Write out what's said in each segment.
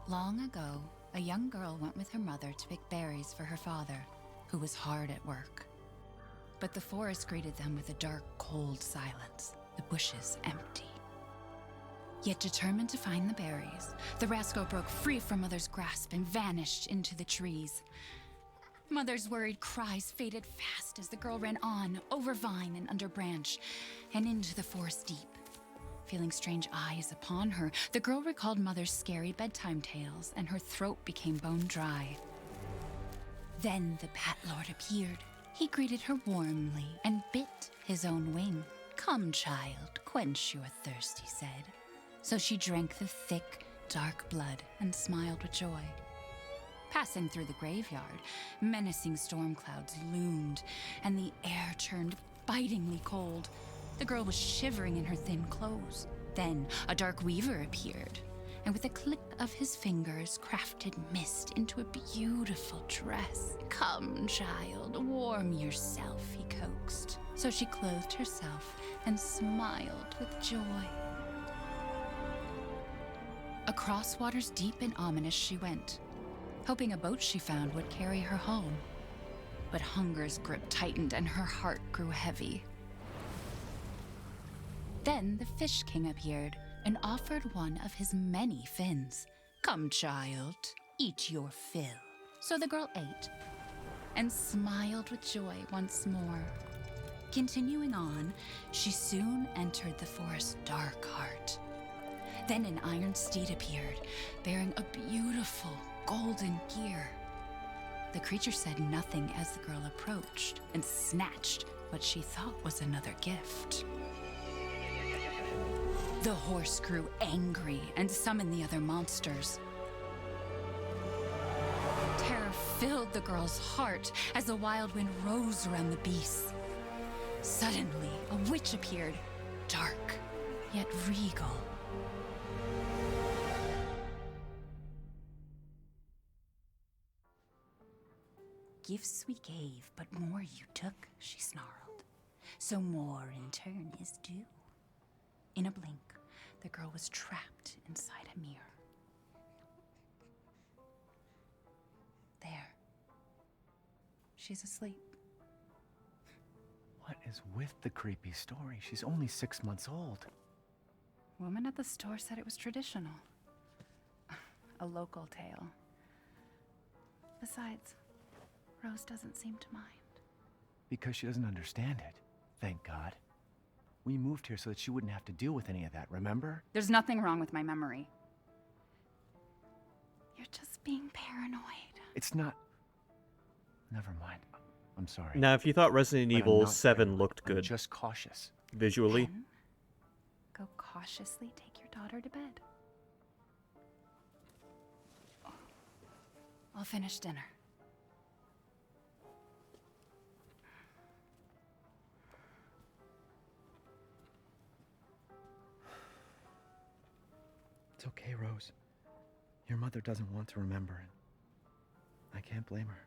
Long ago, a young girl went with her mother to pick berries for her father, who was hard at work. But the forest greeted them with a dark, cold silence, the bushes empty. Yet determined to find the berries, the rascal broke free from Mother's grasp and vanished into the trees. Mother's worried cries faded fast as the girl ran on, over vine and under branch, and into the forest deep. Feeling strange eyes upon her, the girl recalled Mother's scary bedtime tales, and her throat became bone dry. Then the Bat Lord appeared. He greeted her warmly and bit his own wing. "Come, child, quench your thirst," he said. So she drank the thick, dark blood and smiled with joy. Passing through the graveyard, menacing storm clouds loomed, and the air turned bitingly cold. The girl was shivering in her thin clothes. Then a dark weaver appeared, and with a click of his fingers, crafted mist into a beautiful dress. "Come, child, warm yourself," he coaxed. So she clothed herself and smiled with joy. Across waters deep and ominous she went, hoping a boat she found would carry her home. But hunger's grip tightened and her heart grew heavy. Then the Fish King appeared and offered one of his many fins. "Come, child, eat your fill." So the girl ate and smiled with joy once more. Continuing on, she soon entered the forest's dark heart. Then an iron steed appeared, bearing a beautiful golden gear. The creature said nothing as the girl approached and snatched what she thought was another gift. The horse grew angry and summoned the other monsters. Terror filled the girl's heart as the wild wind rose around the beasts. Suddenly, a witch appeared, dark yet regal. "Gifts we gave, but more you took," she snarled. "So more in turn is due." In a blink, the girl was trapped inside a mirror. There. She's asleep. What is with the creepy story? She's only 6 months old. Woman at the store said it was traditional. A local tale. Besides, Rose doesn't seem to mind. Because she doesn't understand it. Thank God. We moved here so that she wouldn't have to deal with any of that, remember? There's nothing wrong with my memory. You're just being paranoid. It's not... Never mind. I'm sorry. Now, if you thought Resident But I'm Evil not 7 paranoid. looked I'm good just cautious. visually, Then, go cautiously take your daughter to bed. I'll finish dinner. It's okay, Rose. Your mother doesn't want to remember it. I can't blame her.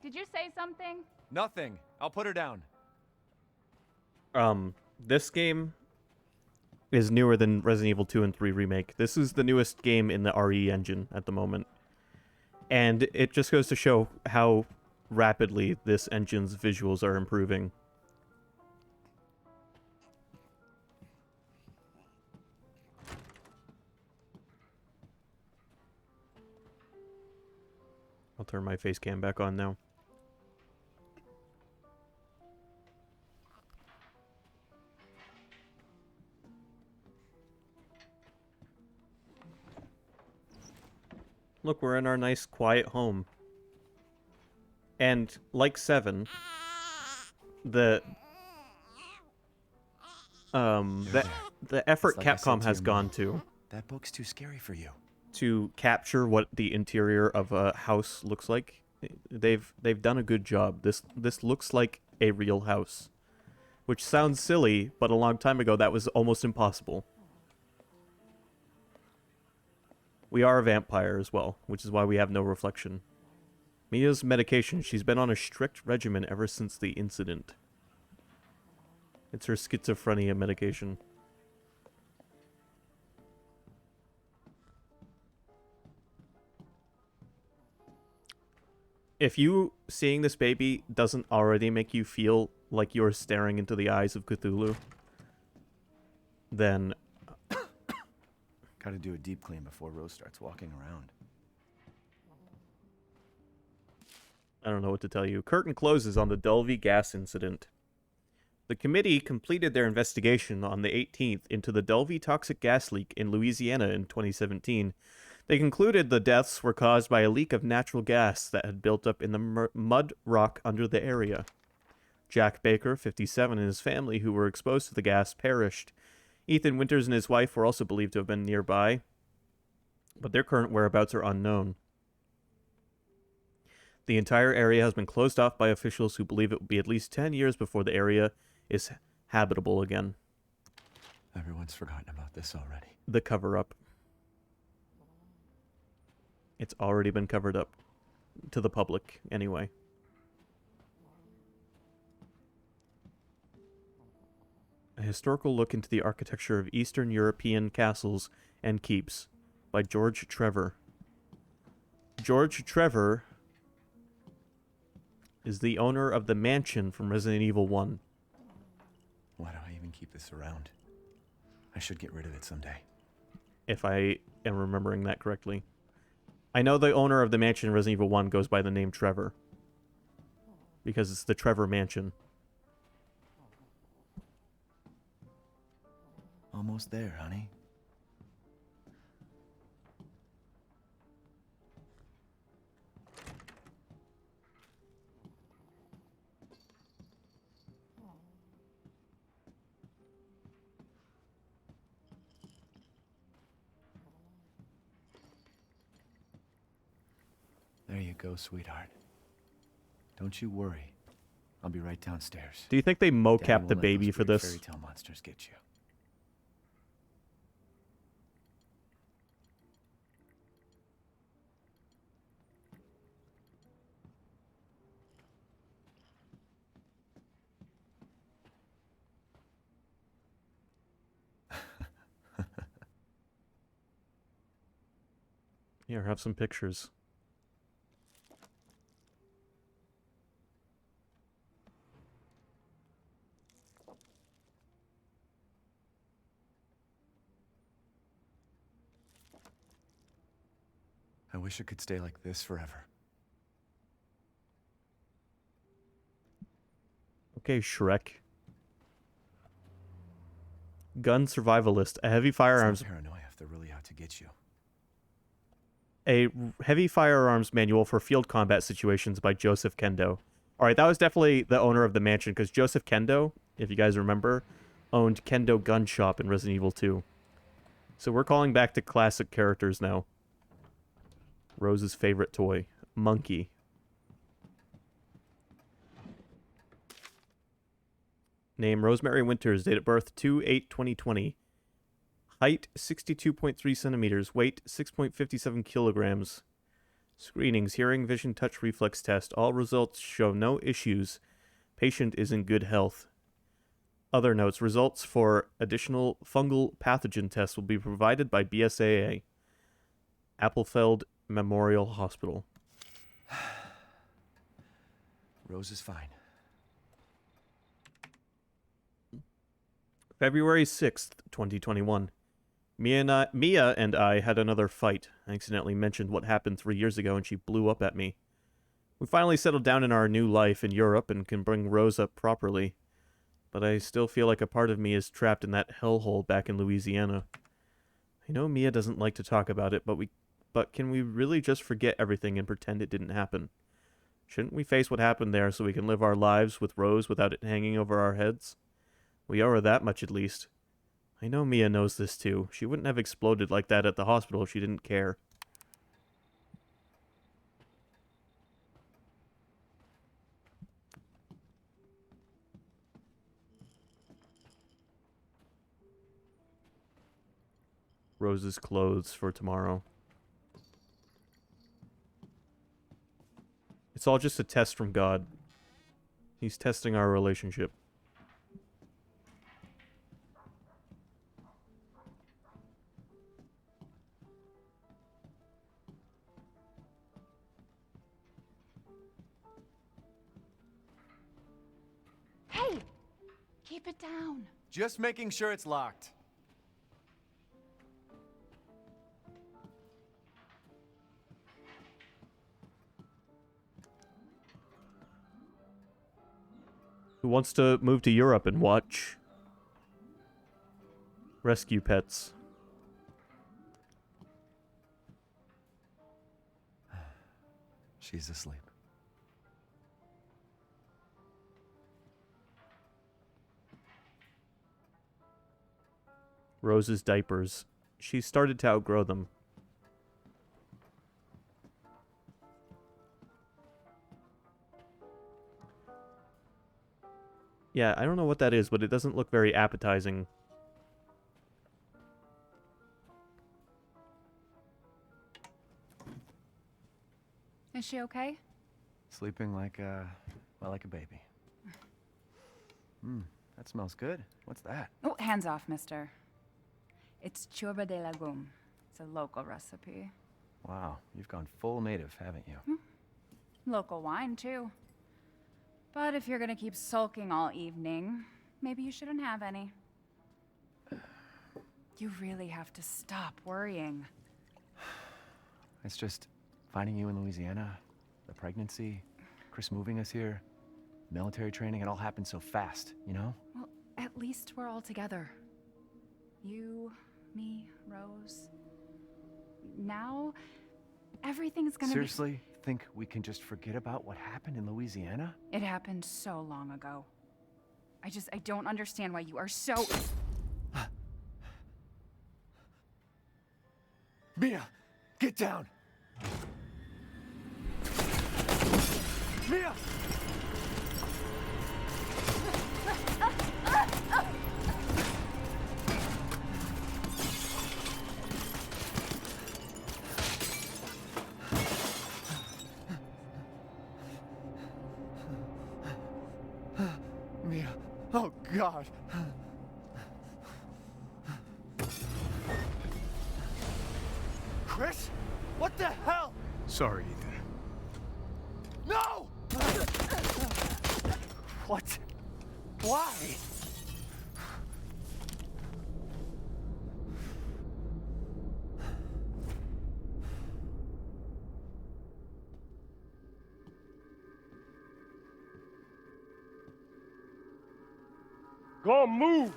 Did you say something? Nothing. I'll put her down. this game is newer than Resident Evil 2 and 3 Remake. This is the newest game in the RE engine at the moment. And it just goes to show how rapidly this engine's visuals are improving. I'll turn my face cam back on now. Look, we're in our nice, quiet home. And, like 7, the effort It's like I said Capcom to has your gone mom. to That book's too scary for you. to capture what the interior of a house looks like. They've done a good job. This looks like a real house. Which sounds silly, but a long time ago that was almost impossible. We are a vampire as well, which is why we have no reflection. Mia's medication, she's been on a strict regimen ever since the incident. It's her schizophrenia medication. if you seeing this baby doesn't already make you feel like you're staring into the eyes of Cthulhu, then Gotta do a deep clean before Rose starts walking around. I don't know what to tell you. Curtain closes on the Dulvey gas incident. The committee completed their investigation on the 18th into the Dulvey toxic gas leak in Louisiana in 2017. They concluded the deaths were caused by a leak of natural gas that had built up in the mud rock under the area. Jack Baker, 57, and his family, who were exposed to the gas, perished. Ethan Winters and his wife were also believed to have been nearby, but their current whereabouts are unknown. The entire area has been closed off by officials who believe it will be at least 10 years before the area is habitable again. Everyone's forgotten about this already. The cover-up. It's already been covered up. To the public, anyway. A historical look into the architecture of Eastern European castles and keeps by George Trevor. George Trevor is the owner of the mansion from Resident Evil 1. Why do I even keep this around? I should get rid of it someday. If I am remembering that correctly. I know the owner of the mansion in Resident Evil 1 goes by the name Trevor. Because it's the Trevor Mansion. Almost there, honey. There you go, sweetheart. Don't you worry. I'll be right downstairs. Do you think they Daddy mocap won't the let baby those for weird this? Fairy tale monsters get you. Here, have some pictures. I wish it could stay like this forever. Okay, Shrek. Gun survivalist. A heavy firearms It's not paranoia if they're really out to get you. A heavy firearms manual for field combat situations by Joseph Kendo. All right, that was definitely the owner of the mansion, because Joseph Kendo, if you guys remember, owned Kendo Gun Shop in Resident Evil 2. So we're calling back to classic characters now. Rose's favorite toy, Monkey. Name Rosemary Winters, date of birth 2/8/2020. Height 62.3 centimeters, weight 6.57 kilograms. Screenings, hearing, vision, touch, reflex test. All results show no issues. Patient is in good health. Other notes, results for additional fungal pathogen tests will be provided by BSAA. Appelfeld Memorial Hospital. Rose is fine. February 6th, 2021. Mia and I had another fight. I accidentally mentioned what happened 3 years ago and she blew up at me. We finally settled down in our new life in Europe and can bring Rose up properly. But I still feel like a part of me is trapped in that hellhole back in Louisiana. I know Mia doesn't like to talk about it, but can we really just forget everything and pretend it didn't happen? Shouldn't we face what happened there so we can live our lives with Rose without it hanging over our heads? We owe her that much at least. I know Mia knows this too. She wouldn't have exploded like that at the hospital if she didn't care. Rose's clothes for tomorrow. It's all just a test from God. He's testing our relationship. Keep it down. Just making sure it's locked. Who wants to move to Europe and watch Rescue Pets? She's asleep. Rose's diapers. She started to outgrow them. Yeah, I don't know what that is, but it doesn't look very appetizing. Is she okay? Sleeping like like a baby. That smells good. What's that? Oh, hands off, mister. It's ciorba de legume. It's a local recipe. Wow, you've gone full native, haven't you? Local wine, too. But if you're gonna keep sulking all evening, maybe you shouldn't have any. You really have to stop worrying. It's just finding you in Louisiana, the pregnancy, Chris moving us here, military training, it all happened so fast, you know? Well, at least we're all together. You, me, Rose. Now, everything's gonna Seriously, think we can just forget about what happened in Louisiana? It happened so long ago. I don't understand why you are so... Mia, get down! Mia! Mia, oh God! Chris? What the hell? Sorry, Ethan. No! What? Why? Go move!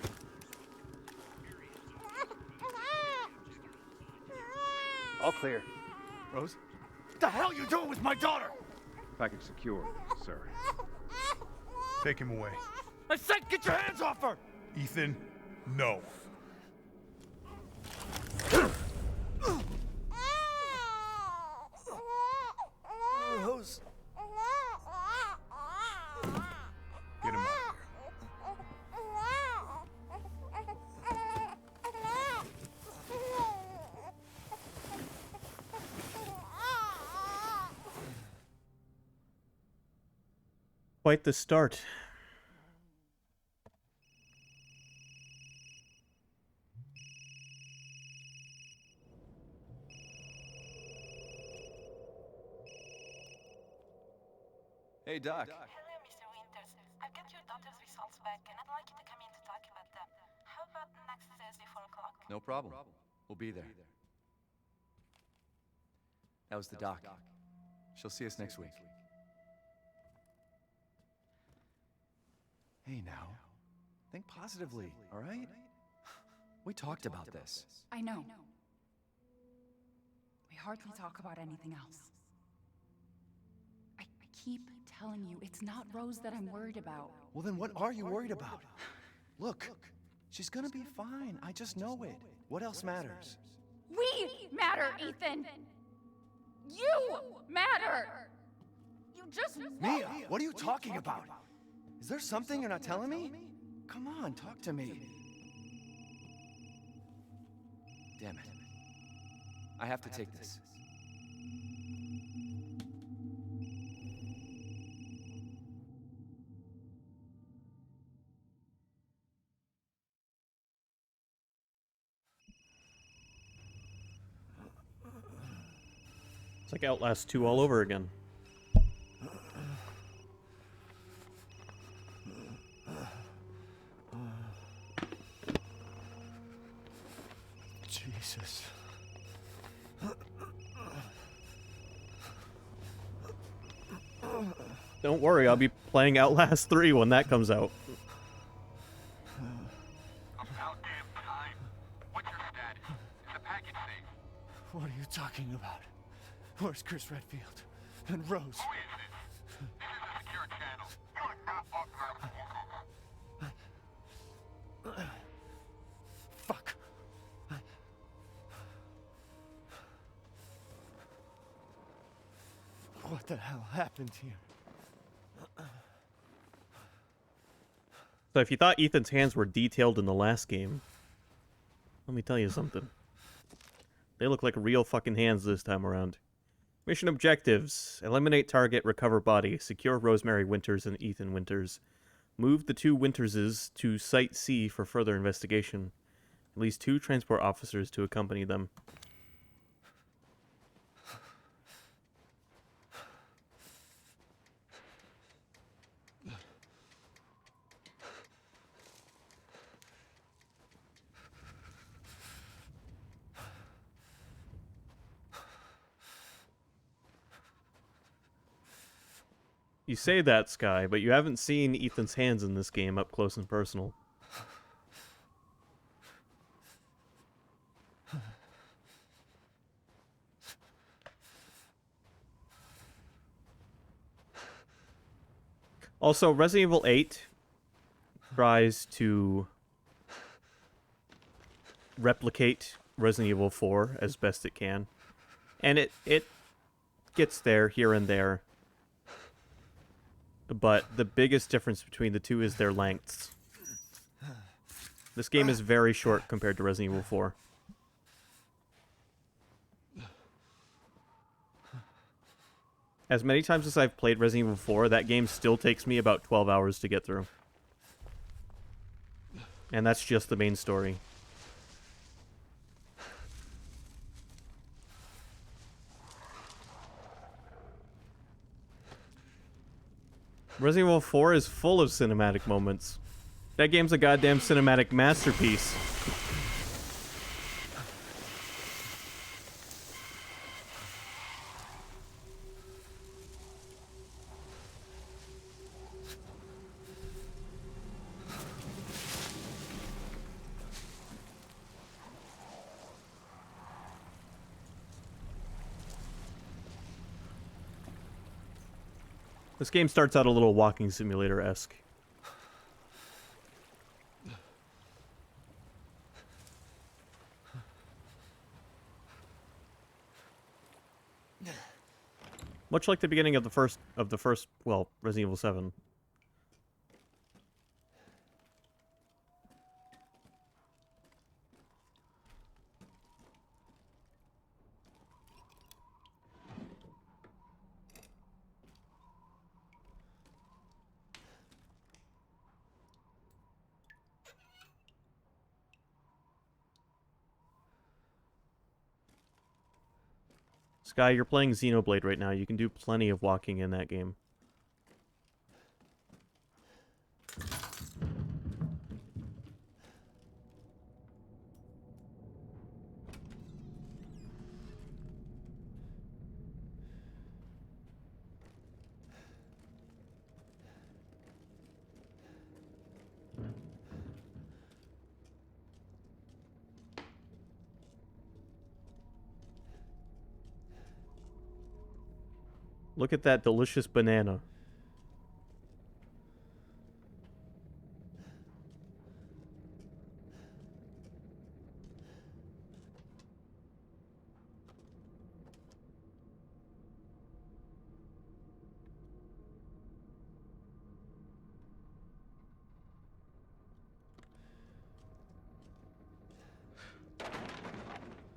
All clear. Rose? What the hell are you doing with my daughter? Package secure, sir. Take him away. I said get your hands off her! Ethan, no. Rose. Get him out of here. Quite the start. Hey, Doc. Hello, Mr. Winters. I've got your daughter's results back, and I'd like you to come in to talk about them. How about next Thursday, 4 o'clock? No problem. We'll be there. That was the doc. She'll see us next week. Hey, now. Think positively, all right? We talked about this. I know. We hardly talk about anything else. I keep telling you, it's not Rose that I'm worried about. Well, then what are you worried about? Look, she's gonna be fine. I just know it. What else matters? We matter, Ethan! You matter! You just Mia, what are you talking about? Is there something you're not telling me? Come on, talk to me. Damn it. I have to take this. It's like Outlast 2 all over again. Jesus. Don't worry, I'll be playing Outlast 3 when that comes out. About damn time. What's your status? Is the package safe? What are you talking about? Where's Chris Redfield? And Rose? Who is this? This is a secure channel. You are not authorized to use it. Fuck. What the hell happened here? So if you thought Ethan's hands were detailed in the last game, let me tell you something. They look like real fucking hands this time around. Mission objectives: eliminate target, recover body, secure Rosemary Winters and Ethan Winters, move the two Winterses to Site C for further investigation, at least 2 transport officers to accompany them. You say that, Sky, but you haven't seen Ethan's hands in this game up close and personal. Also, Resident Evil 8 tries to replicate Resident Evil 4 as best it can. And it gets there here and there. But the biggest difference between the two is their lengths. This game is very short compared to Resident Evil 4. As many times as I've played Resident Evil 4, that game still takes me about 12 hours to get through. And that's just the main story. Resident Evil 4 is full of cinematic moments. That game's a goddamn cinematic masterpiece. This game starts out a little walking simulator-esque. Much like the beginning of the first, well, Resident Evil 7. Sky, you're playing Xenoblade right now. You can do plenty of walking in that game. Look at that delicious banana.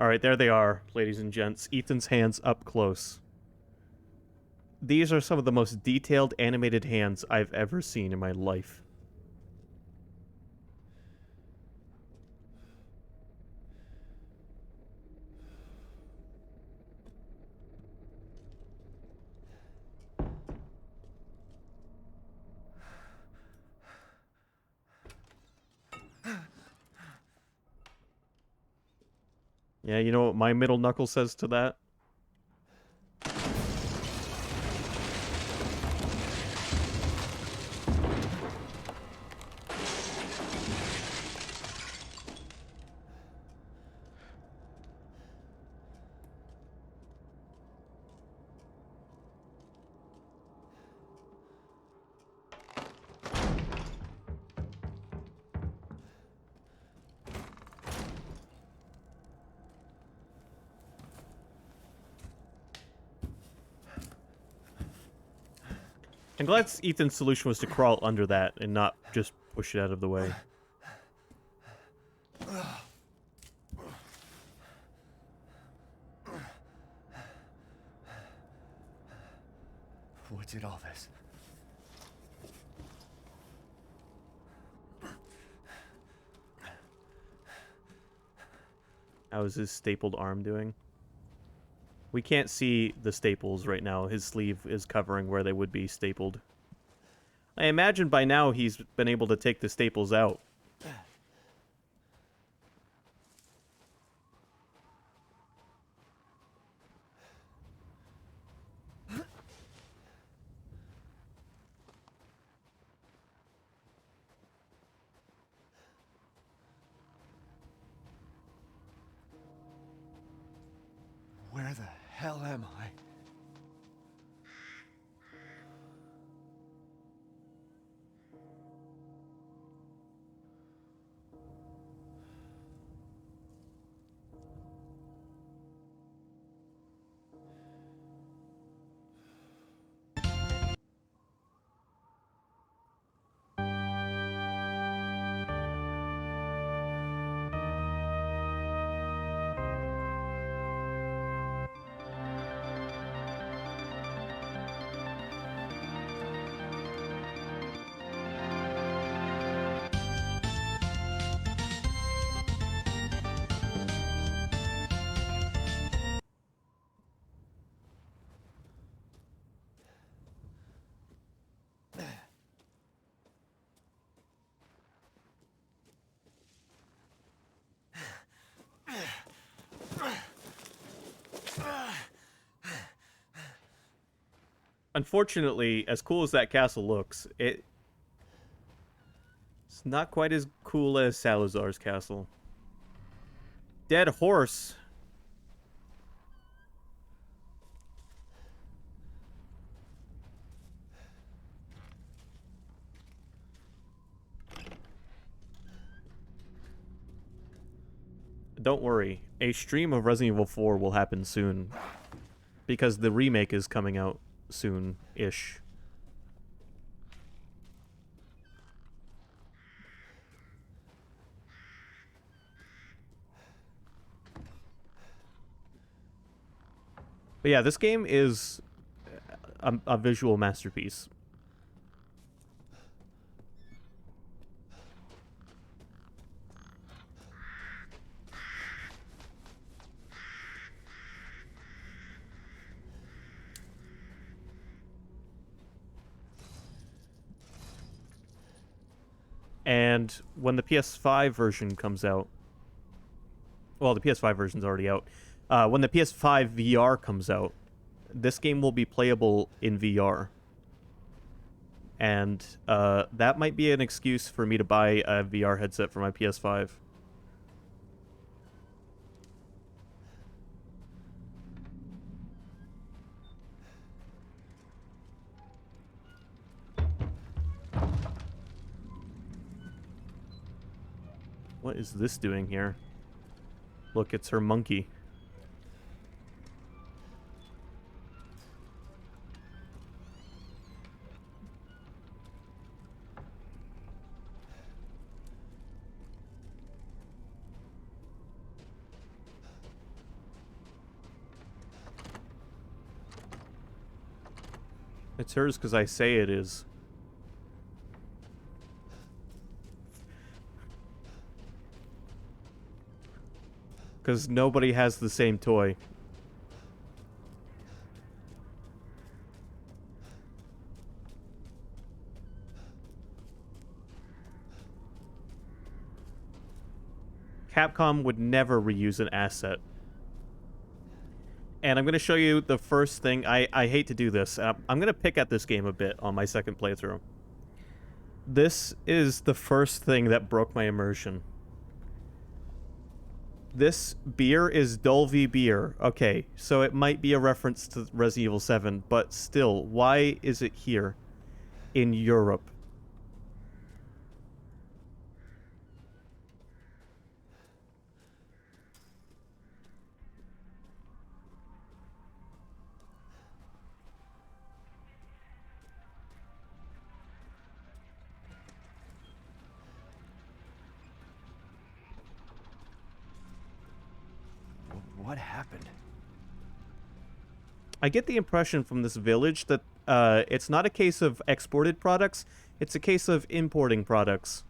Alright, there they are, ladies and gents. Ethan's hands up close. These are some of the most detailed animated hands I've ever seen in my life. Yeah, you know what my middle knuckle says to that? I'm glad Ethan's solution was to crawl under that and not just push it out of the way. What did all this? How is his stapled arm doing? We can't see the staples right now. His sleeve is covering where they would be stapled. I imagine by now he's been able to take the staples out. Where the hell am I? Unfortunately, as cool as that castle looks, it's not quite as cool as Salazar's castle. Dead horse. Don't worry, a stream of Resident Evil 4 will happen soon. Because the remake is coming out soon-ish. But yeah, this game is a visual masterpiece. And when the PS5 version comes out, well, the PS5 version's already out. When the PS5 VR comes out, this game will be playable in VR. And that might be an excuse for me to buy a VR headset for my PS5. What is this doing here? Look, it's her monkey. It's hers because I say it is. Because nobody has the same toy. Capcom would never reuse an asset And I'm going to show you the first thing. I hate to do this. I'm going to pick at this game a bit on my second playthrough. This is the first thing that broke my immersion. This beer is Dolby beer. Okay, so it might be a reference to Resident Evil 7, but still, why is it here in Europe? What happened? I get the impression from this village that it's not a case of exported products, it's a case of importing products.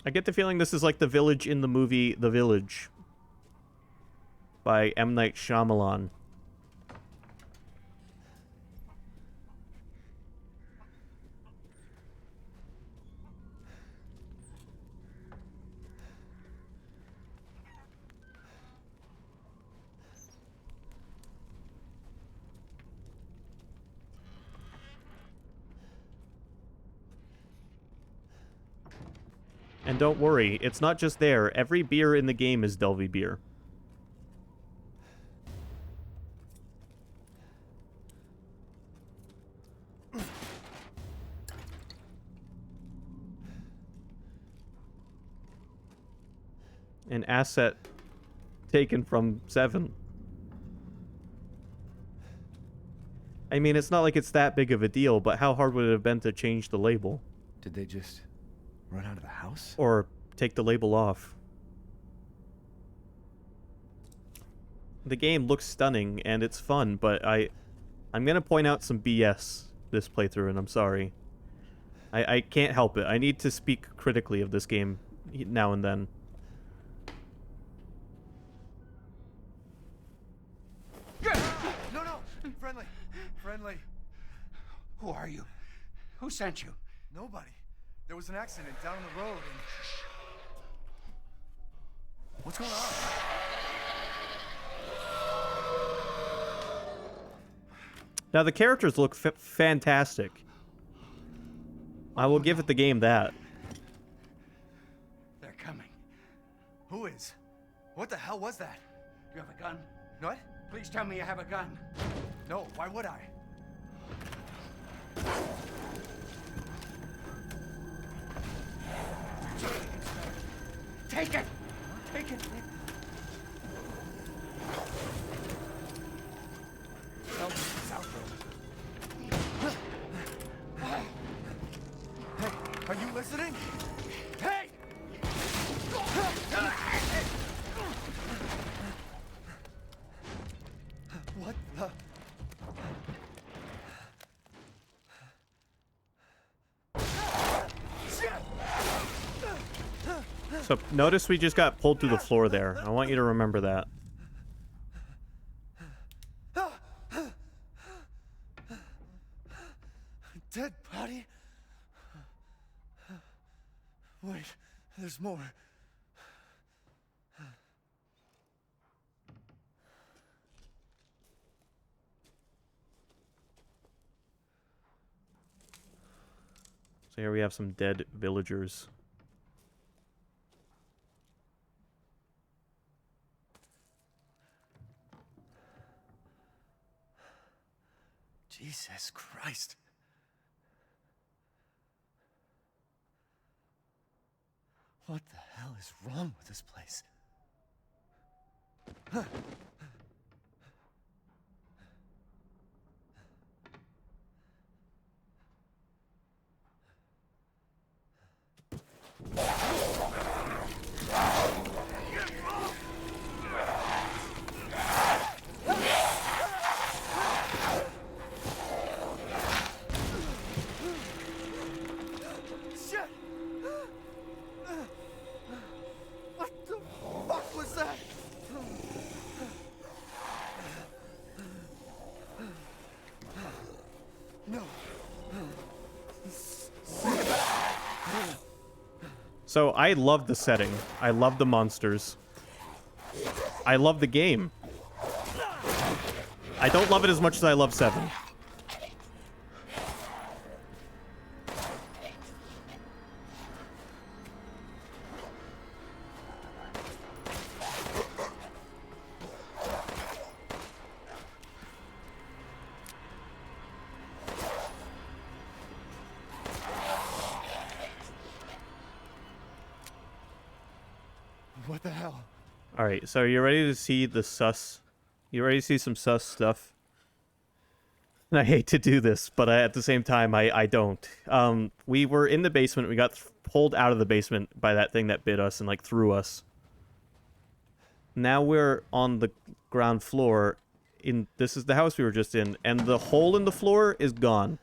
I get the feeling this is like the village in the movie The Village by M. Night Shyamalan. And don't worry, it's not just there. Every beer in the game is Delvey beer. An asset taken from 7. I mean, it's not like it's that big of a deal, but how hard would it have been to change the label? Did they just run out of the house? Or take the label off? The game looks stunning, and it's fun, but I'm gonna point out some BS this playthrough, and I'm sorry. I can't help it. I need to speak critically of this game now and then. No, no! Friendly! Friendly! Who are you? Who sent you? Nobody. There was an accident down the road and... What's going on? Now, the characters look fantastic. I will give it the game that. They're coming. Who is? What the hell was that? You have a gun? What? Please tell me you have a gun. No, why would I? Take it! Take it! South Road. Hey, are you listening? Hey! What the... So, notice we just got pulled through the floor there. I want you to remember that. Dead body? Wait, there's more. So here we have some dead villagers. Jesus Christ. What the hell is wrong with this place? Shit! What the fuck was that? No. So I love the setting. I love the monsters. I love the game. I don't love it as much as I love 7. What the hell? All right, so you ready to see the sus? You ready to see some sus stuff? And I hate to do this, but at the same time, I don't. We were in the basement. We got pulled out of the basement by that thing that bit us and, like, threw us. Now we're on the ground floor. This is the house we were just in, and the hole in the floor is gone.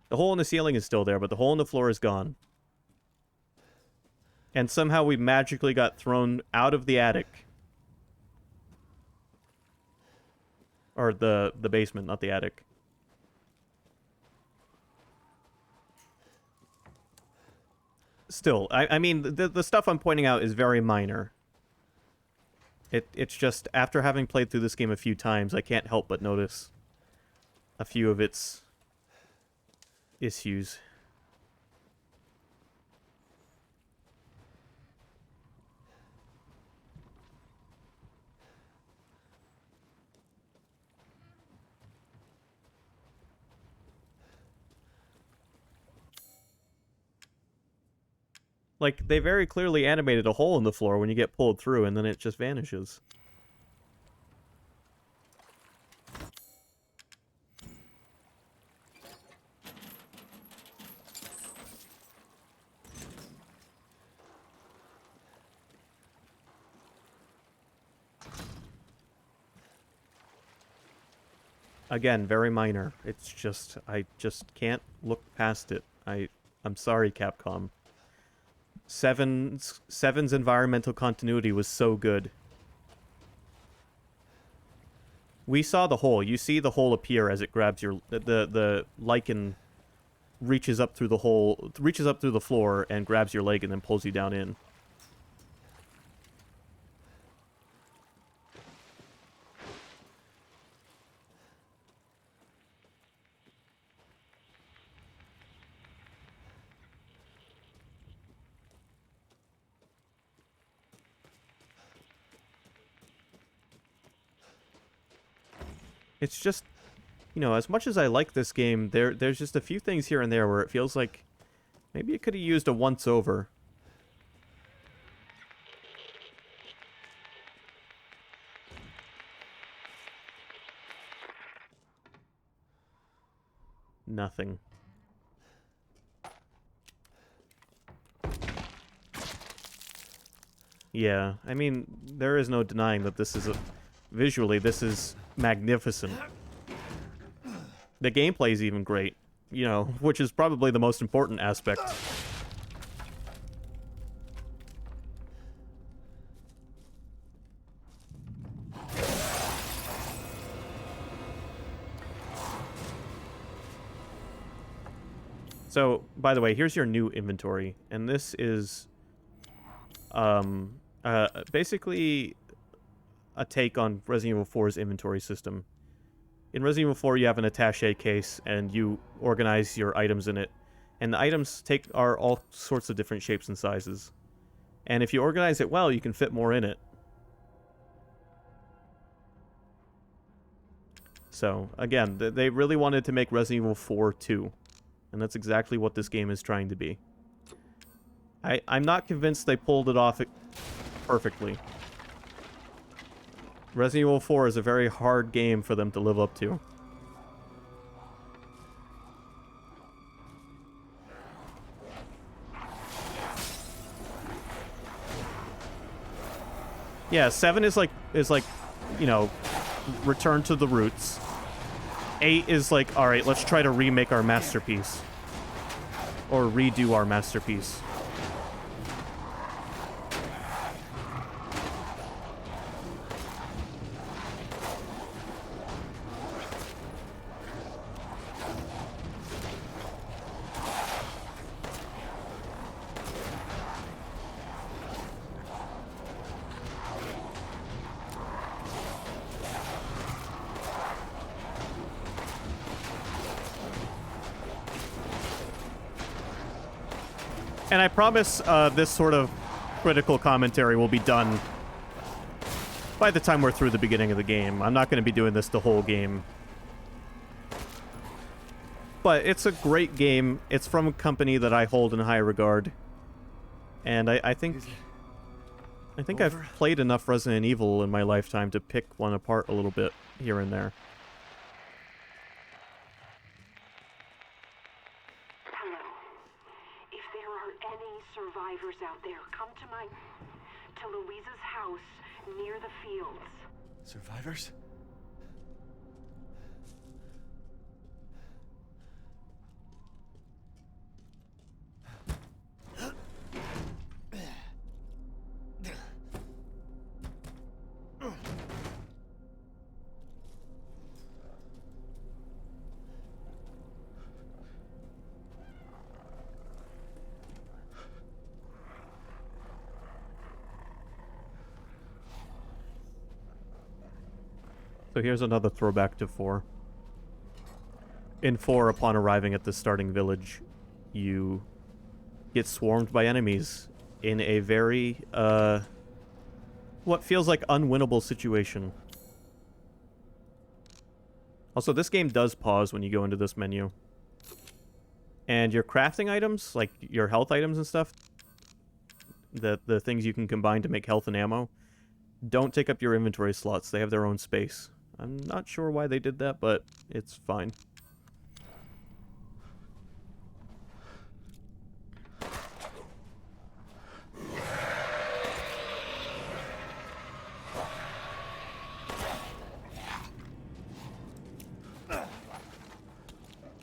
The hole in the ceiling is still there, but the hole in the floor is gone. And somehow we magically got thrown out of the attic. Or the basement, not the attic. Still, I mean, the stuff I'm pointing out is very minor. It's just, after having played through this game a few times, I can't help but notice a few of its issues. Like, they very clearly animated a hole in the floor when you get pulled through, and then it just vanishes. Again, very minor. It's just, I just can't look past it. I'm sorry, Capcom. Seven's environmental continuity was so good. We saw the hole. You see the hole appear as it grabs your... The lichen reaches up through the hole, reaches up through the floor and grabs your leg and then pulls you down in. It's just, you know, as much as I like this game, there's just a few things here and there where it feels like maybe it could have used a once-over. Nothing. Yeah, I mean, there is no denying that this is visually, this is magnificent. The gameplay is even great, you know, which is probably the most important aspect. So, by the way, here's your new inventory, and this is basically a take on Resident Evil 4's inventory system. In Resident Evil 4, you have an attaché case, and you organize your items in it. And the items are all sorts of different shapes and sizes. And if you organize it well, you can fit more in it. So, again, they really wanted to make Resident Evil 4 2. And that's exactly what this game is trying to be. I'm not convinced they pulled it off perfectly. Resident Evil 4 is a very hard game for them to live up to. Yeah, 7 is like, you know, return to the roots. 8 is like, alright, let's try to remake our masterpiece. Or redo our masterpiece. And I promise this sort of critical commentary will be done by the time we're through the beginning of the game. I'm not going to be doing this the whole game. But it's a great game. It's from a company that I hold in high regard. And I think I've played enough Resident Evil in my lifetime to pick one apart a little bit here and there. Hello. If there are any survivors out there, come to Louisa's house near the fields. Survivors? So here's another throwback to 4. In 4, upon arriving at the starting village, you get swarmed by enemies in a very, what feels like unwinnable situation. Also, this game does pause when you go into this menu. And your crafting items, like your health items and stuff, the things you can combine to make health and ammo, don't take up your inventory slots. They have their own space. I'm not sure why they did that, but it's fine.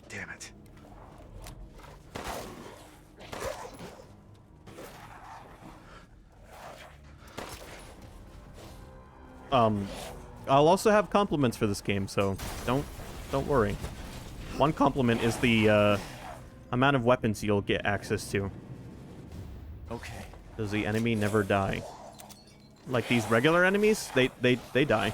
Damn it. I'll also have compliments for this game, so don't worry. One compliment is the amount of weapons you'll get access to. Okay. Does the enemy never die? Like these regular enemies, they die.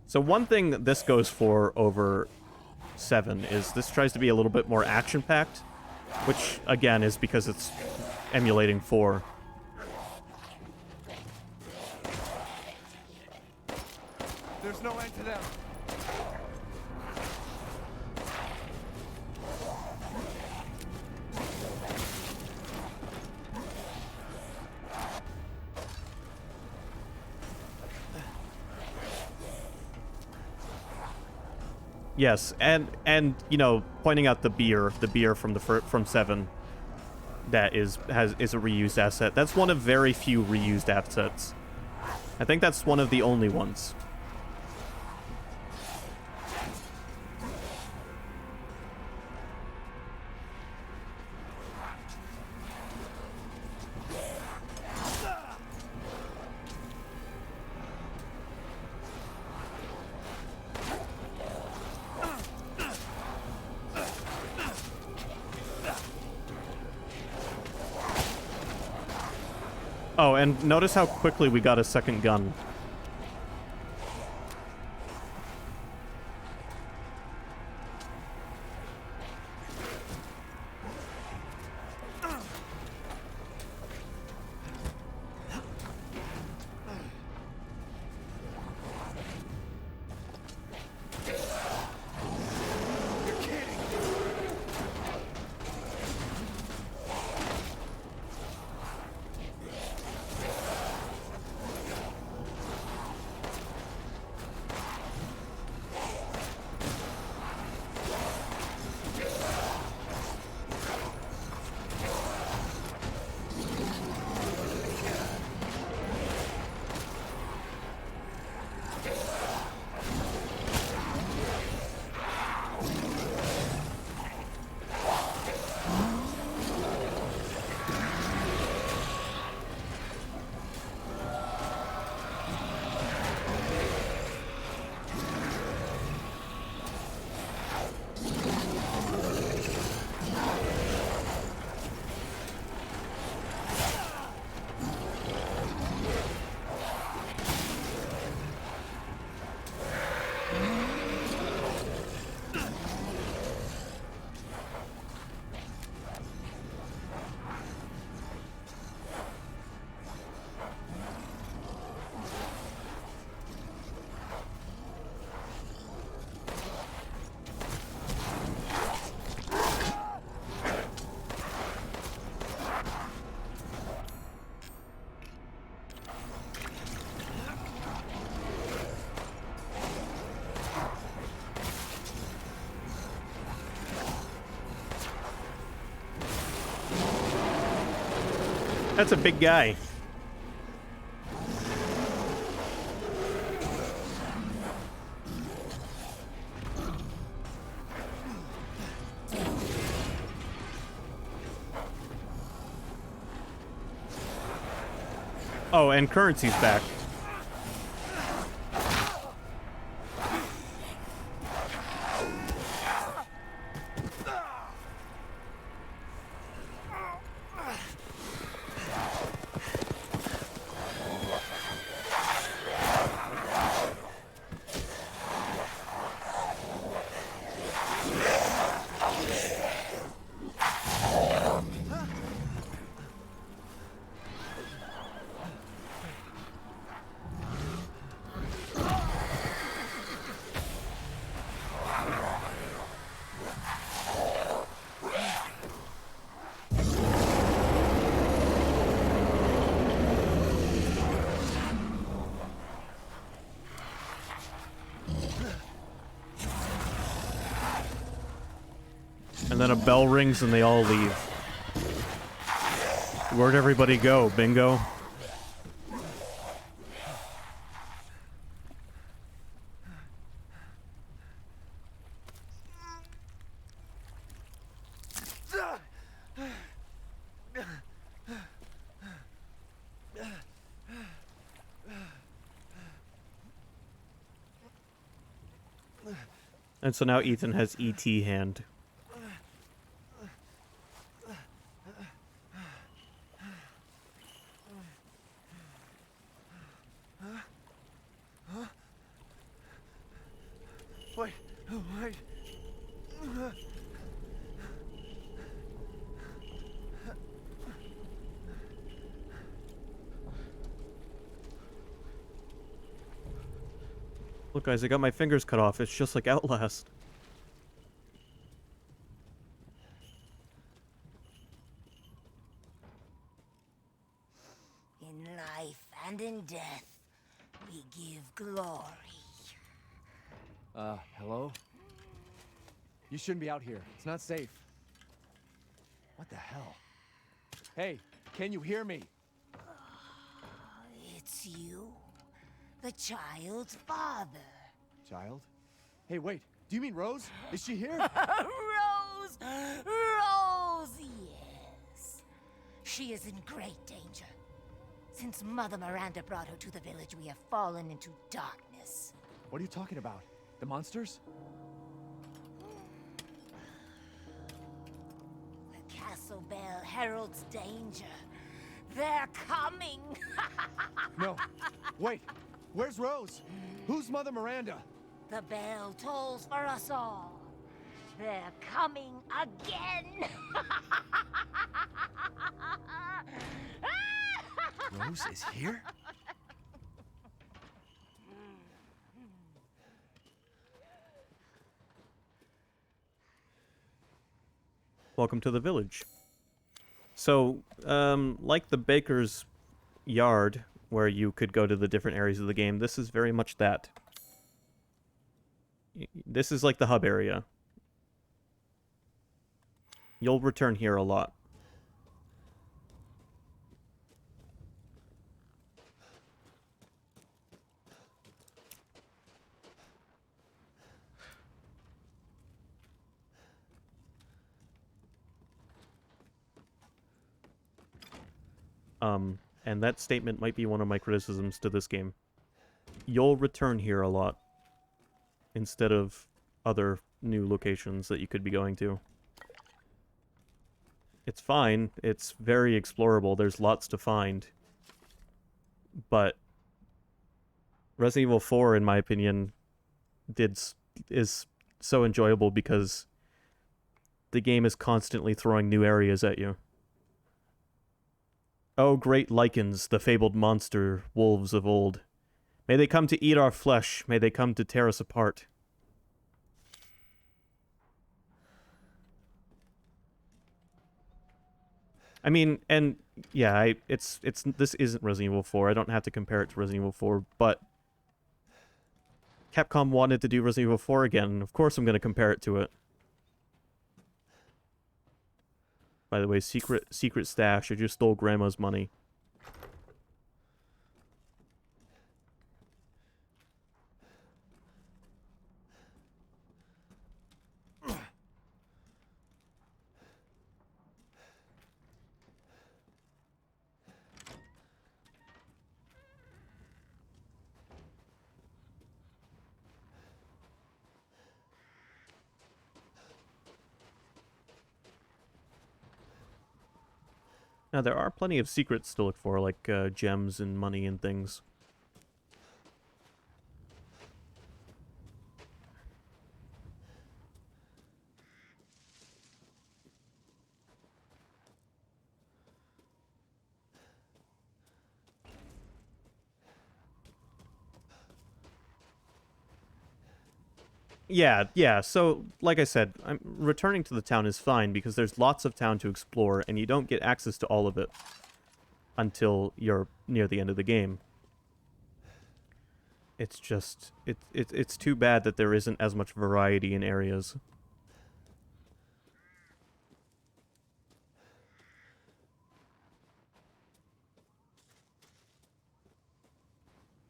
So one thing that this goes for over 7 is this tries to be a little bit more action-packed, which, again, is because it's emulating 4. There's no end to them. Yes, and you know, pointing out the beer from 7 that is a reused asset. That's one of very few reused assets. I think that's one of the only ones. Oh, and notice how quickly we got a second gun. That's a big guy. Oh, and Currency's back. And then a bell rings and they all leave. Where'd everybody go, Bingo? And so now Ethan has ET hand. Wait. Look, guys, I got my fingers cut off. It's just like Outlast. In life and in death, we give glory. Hello? You shouldn't be out here. It's not safe. What the hell? Hey, can you hear me? It's you, the child's father. Child? Hey, wait. Do you mean Rose? Is she here? Rose! Rose, yes. She is in great danger. Since Mother Miranda brought her to the village, we have fallen into darkness. What are you talking about? The monsters? The castle bell heralds danger. They're coming! No. Wait. Where's Rose? Who's Mother Miranda? The bell tolls for us all. They're coming again! Rose is here? Welcome to the village. So, like the baker's yard, where you could go to the different areas of the game, this is very much that. This is like the hub area. You'll return here a lot. And that statement might be one of my criticisms to this game. You'll return here a lot, instead of other new locations that you could be going to. It's fine, it's very explorable, there's lots to find. But Resident Evil 4, in my opinion, is so enjoyable because the game is constantly throwing new areas at you. Oh, great Lycans, the fabled monster wolves of old. May they come to eat our flesh, may they come to tear us apart. I mean, and yeah, this isn't Resident Evil 4. I don't have to compare it to Resident Evil 4, but Capcom wanted to do Resident Evil 4 again, and of course I'm going to compare it to it. By the way, secret stash. I just stole Grandma's money. Now, there are plenty of secrets to look for, like gems and money and things. Yeah, so, like I said, returning to the town is fine because there's lots of town to explore, and you don't get access to all of it until you're near the end of the game. It's just, it's too bad that there isn't as much variety in areas.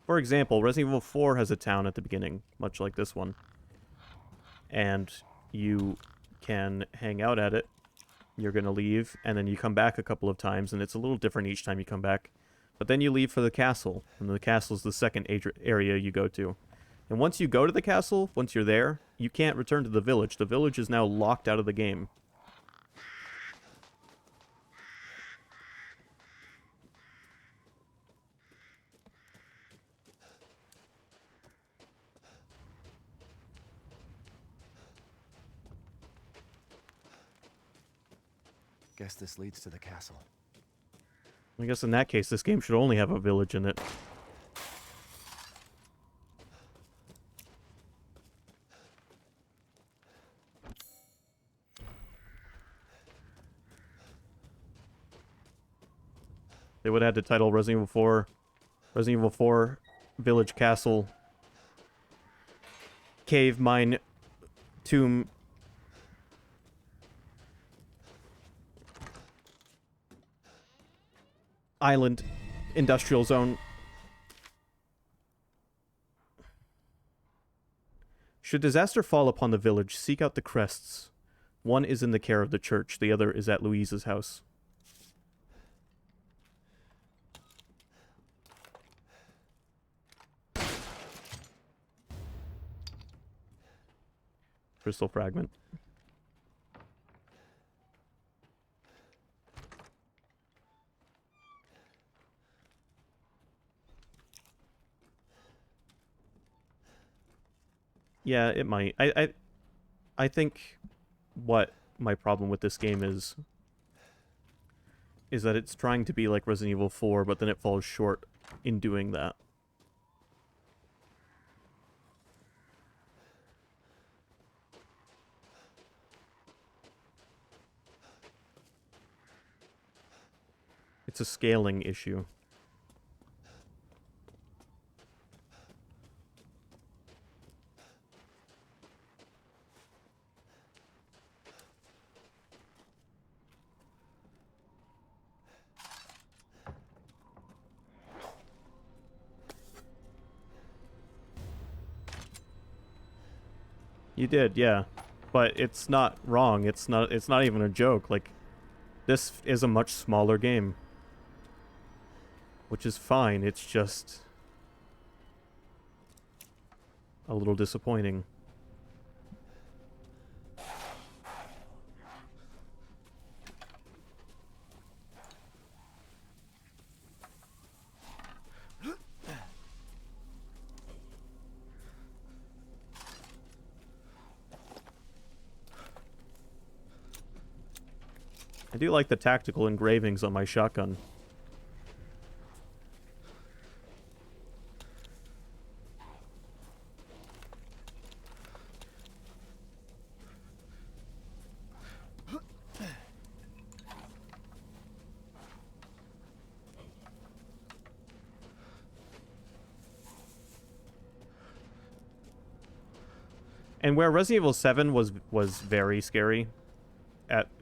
For example, Resident Evil 4 has a town at the beginning, much like this one. And you can hang out at it. You're going to leave, and then you come back a couple of times, and it's a little different each time you come back. But then you leave for the castle, and the castle's the second area you go to. And once you go to the castle, once you're there, you can't return to the village. The village is now locked out of the game. Guess this leads to the castle. I guess in that case, this game should only have a village in it. They would have had to title Resident Evil 4, Resident Evil 4 Village Castle, Cave, Mine, Tomb, Island, Industrial Zone. Should disaster fall upon the village, seek out the crests. One is in the care of the church, the other is at Louise's house. Crystal fragment. Yeah, it might. I think what my problem with this game is that it's trying to be like Resident Evil 4, but then it falls short in doing that. It's a scaling issue. You did, yeah. But it's not wrong. It's not even a joke. Like, this is a much smaller game. Which is fine. It's just a little disappointing. I do like the tactical engravings on my shotgun. And where Resident Evil 7 was very scary,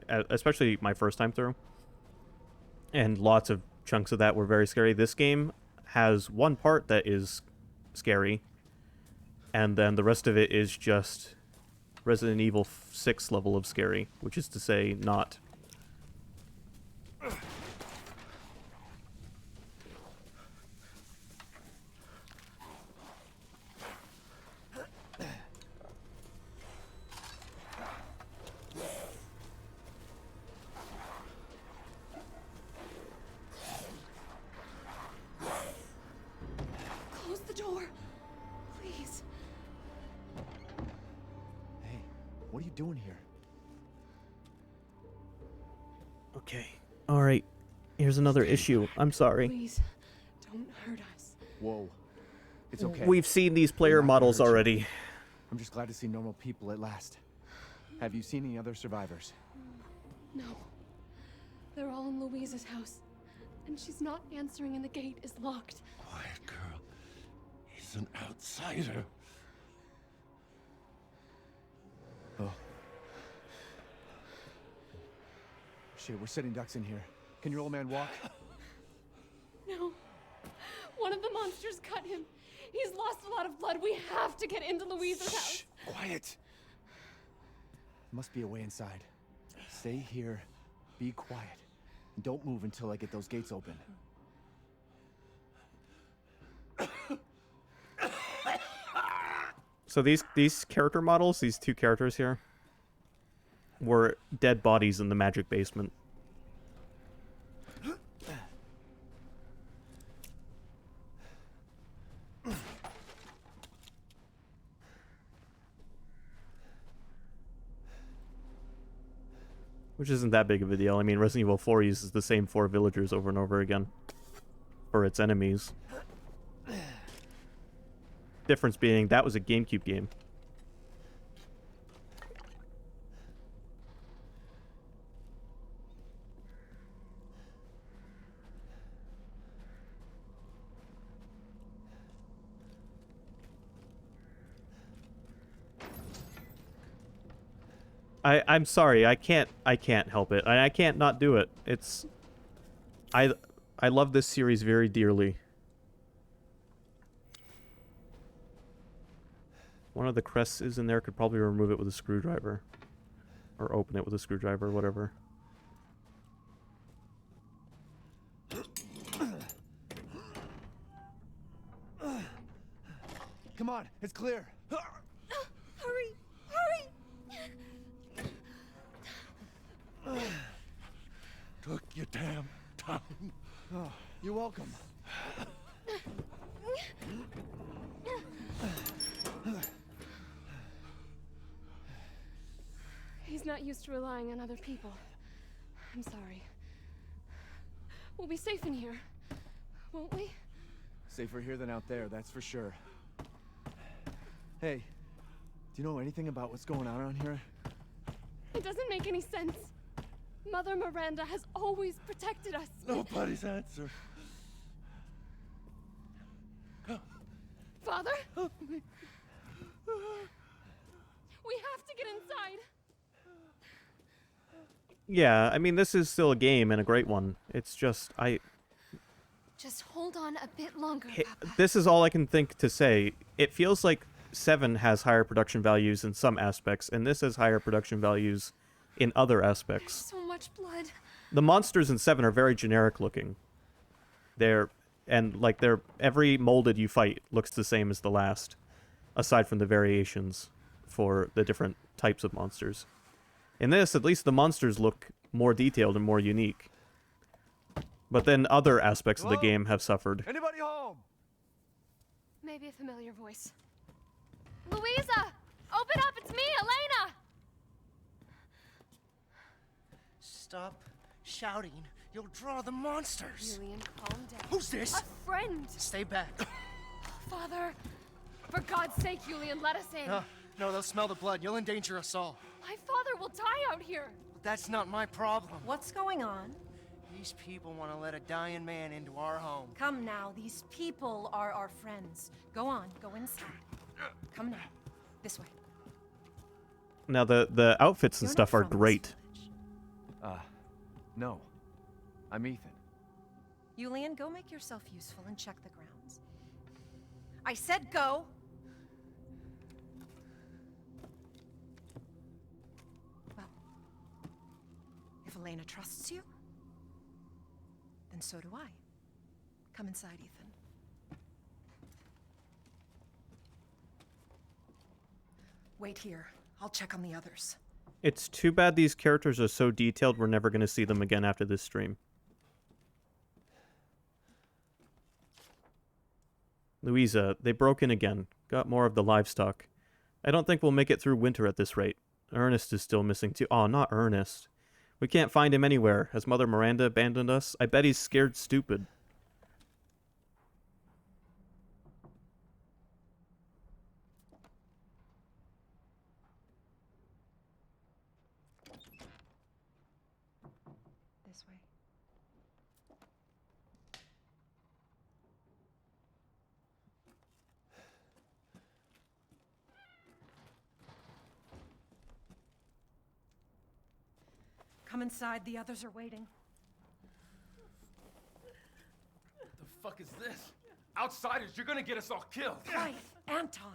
especially my first time through. And lots of chunks of that were very scary. This game has one part that is scary, and then the rest of it is just Resident Evil 6 level of scary, which is to say, not. Close the door. Please. Hey, what are you doing here? Okay. Alright. Here's another issue. I'm sorry. Please, don't hurt us. Whoa. It's okay. We've seen these player I'm not models gonna hurt you. already. I'm just glad to see normal people at last. Have you seen any other survivors? No. They're all in Louisa's house. And she's not answering and the gate is locked. Quiet girl. He's an outsider. Oh. Shit, we're sitting ducks in here. Can your old man walk? No. One of the monsters cut him. He's lost a lot of blood. We have to get into Louisa's house. Shh, quiet. Must be a way inside. Stay here, be quiet, and don't move until I get those gates open. So these character models, these two characters here, were dead bodies in the magic basement. Which isn't that big of a deal. I mean, Resident Evil 4 uses the same 4 villagers over and over again for its enemies. Difference being, that was a GameCube game. I'm sorry, I can't help it. I can't not do it. It's I love this series very dearly. One of the crests is in there, could probably remove it with a screwdriver. Or open it with a screwdriver, whatever. Come on, it's clear. Hurry! Hurry! Took your damn time. Oh, you're welcome. He's not used to relying on other people. I'm sorry. We'll be safe in here, won't we? Safer here than out there, that's for sure. Hey, do you know anything about what's going on around here? It doesn't make any sense. Mother Miranda has always protected us. Nobody's answer. Father? We have to get inside. Yeah, I mean, this is still a game and a great one. It's just, Just hold on a bit longer, Papa. this is all I can think to say. It feels like 7 has higher production values in some aspects, and this has higher production values in other aspects. So much blood. The monsters in 7 are very generic looking. Every molded you fight looks the same as the last, aside from the variations for the different types of monsters. In this, at least the monsters look more detailed and more unique. But then other aspects of the game have suffered. Anybody home? Maybe a familiar voice. Louisa! Open up! It's me, Elena! Stop shouting. You'll draw the monsters. Julian, calm down. Who's this? A friend! Stay back. Father! For God's sake, Julian, let us in. No, they'll smell the blood. You'll endanger us all. My father will die out here. That's not my problem. What's going on? These people want to let a dying man into our home. Come now, these people are our friends. Go on, go inside. Come now. This way. Now, the outfits and You're stuff not are from this great. village. No. I'm Ethan. Yulian, go make yourself useful and check the grounds. I said go! Well, if Elena trusts you, then so do I. Come inside, Ethan. Wait here. I'll check on the others. It's too bad these characters are so detailed we're never going to see them again after this stream. Louisa, they broke in again. Got more of the livestock. I don't think we'll make it through winter at this rate. Ernest is still missing too. Oh, not Ernest. We can't find him anywhere. Has Mother Miranda abandoned us? I bet he's scared stupid. This way. Come inside, the others are waiting. What the fuck is this? Outsiders, you're gonna get us all killed. Quiet, Anton.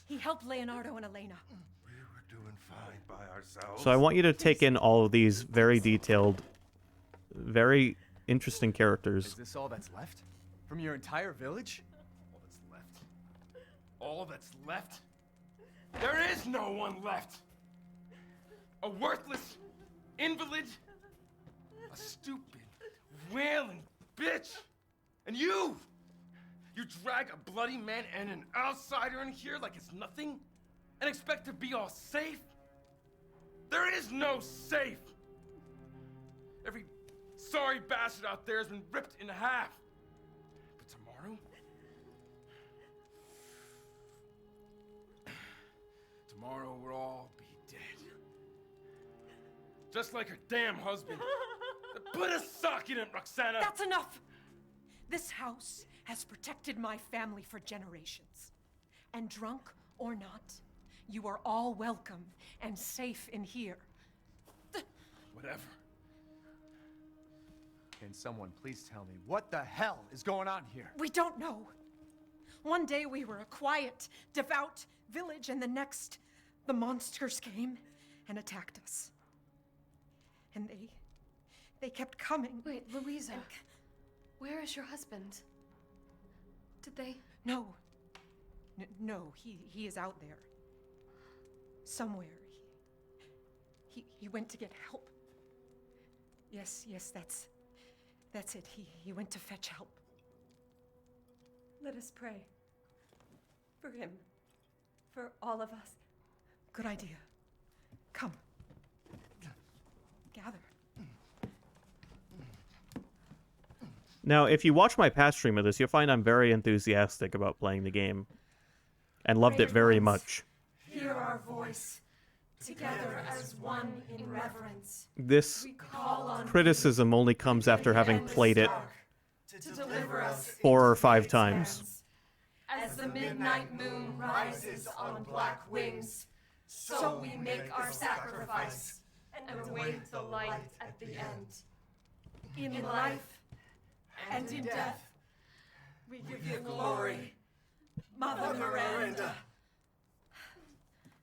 He helped Leonardo and Elena. We were doing fine by ourselves. So I want you to take in all of these very detailed, very interesting characters. Is this all that's left? From your entire village? All that's left. All that's left? There is no one left! A worthless invalid, a stupid, wailing bitch, and you drag a bloody man and an outsider in here like it's nothing, and expect to be all safe? There is no safe. Every sorry bastard out there has been ripped in half. But tomorrow we'll all be dead. Just like her damn husband. Put a sock in it, Roxana! That's enough! This house has protected my family for generations. And drunk or not, you are all welcome and safe in here. Whatever. Can someone please tell me what the hell is going on here? We don't know. One day we were a quiet, devout village, and the next, the monsters came and attacked us. And they kept coming. Wait, Louisa. Where is your husband? Did they? No. No, he is out there. Somewhere. He went to get help. Yes, that's it. He went to fetch help. Let us pray. For him. For all of us. Good idea. Come. Gather. Now, if you watch my past stream of this, you'll find I'm very enthusiastic about playing the game. And loved it very much. Hear our voice. Together as one in reverence. This criticism only comes after having played it To deliver us 4 or 5 times. As the midnight moon rises on black wings, so we make our sacrifice and await the light at the end. In life and in death, we give you glory, Mother Miranda.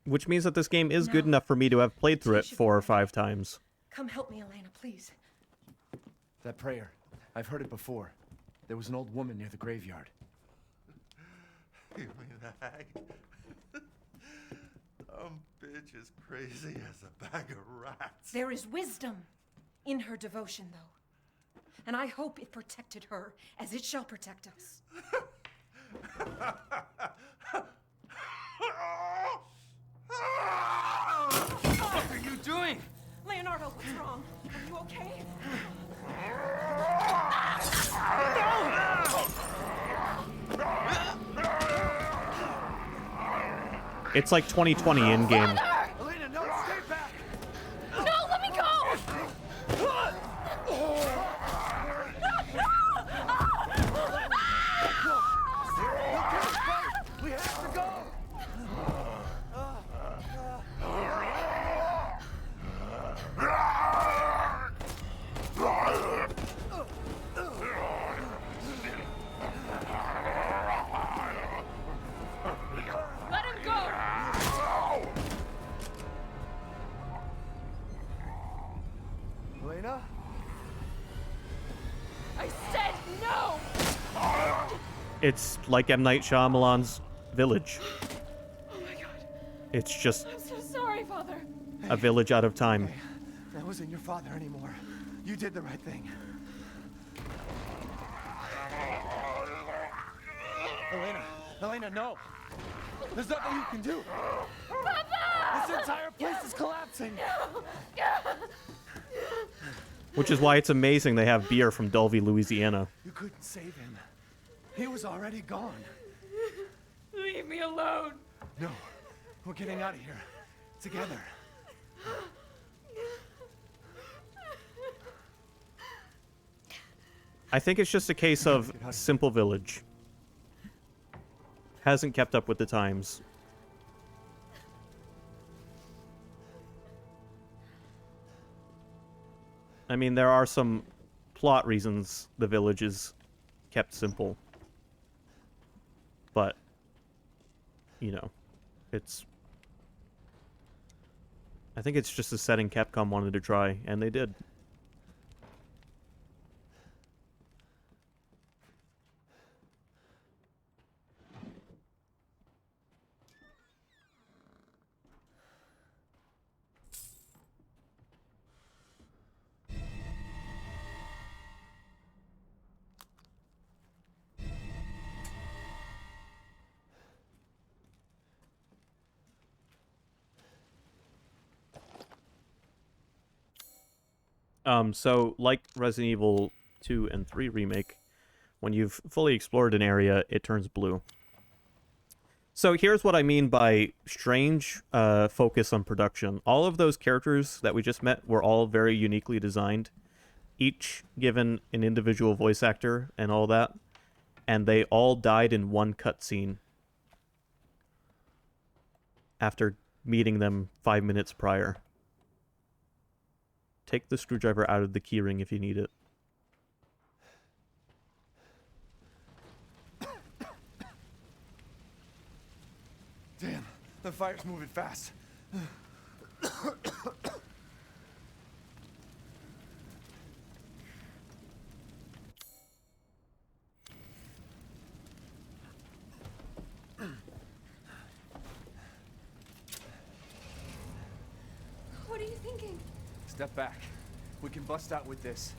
Which means that this game is good enough for me to have played through it 4 or 5 times. Come help me, Elena, please. That prayer. I've heard it before. There was an old woman near the graveyard. You mean the hag? Bitch is crazy as a bag of rats. There is wisdom in her devotion, though. And I hope it protected her as it shall protect us. What are you doing? Leonardo, what's wrong? Are you okay? It's like 2020 in-game. Elena, no, stay back! No, let me go! We have to go! Elena? I said no! It's like M. Night Shyamalan's Village. Oh my god. It's just I'm so sorry, Father. a village out of time. Hey, that wasn't your father anymore. You did the right thing. Elena, no! There's nothing you can do! Papa! This entire place is collapsing! Which is why it's amazing they have beer from Dulvey, Louisiana. You couldn't save him. He was already gone. Leave me alone. No, we're getting out of here. Together. I think it's just a case of simple village. Hasn't kept up with the times. I mean, there are some plot reasons the village is kept simple. But, you know, it's... I think it's just a setting Capcom wanted to try, and they did. So, like Resident Evil 2 and 3 Remake, when you've fully explored an area, it turns blue. So here's what I mean by strange focus on production. All of those characters that we just met were all very uniquely designed, each given an individual voice actor and all that, and they all died in one cutscene after meeting them 5 minutes prior. Take the screwdriver out of the keyring if you need it. Damn, the fire's moving fast. What are you thinking? Step back. We can bust out with this.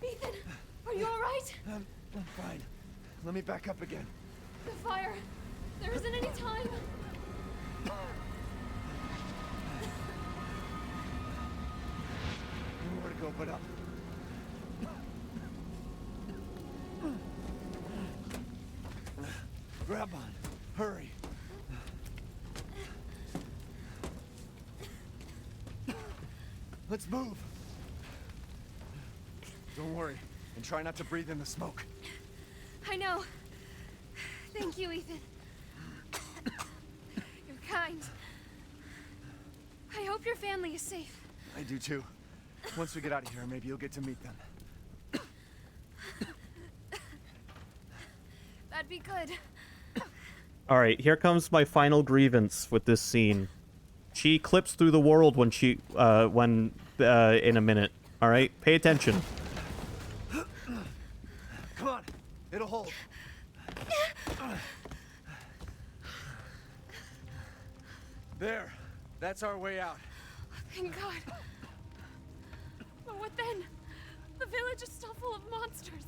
Ethan, are you all right? I'm fine. Let me back up again. The fire. There isn't any time. Nowhere to go but up. Grab on. Hurry. Let's move. Don't worry, and try not to breathe in the smoke. I know. Thank you, Ethan. You're kind. I hope your family is safe. I do too. Once we get out of here, maybe you'll get to meet them. That'd be good. Alright, here comes my final grievance with this scene. She clips through the world when she, in a minute. Alright, pay attention. Come on, it'll hold. There, that's our way out. Thank God. But what then? The village is still full of monsters.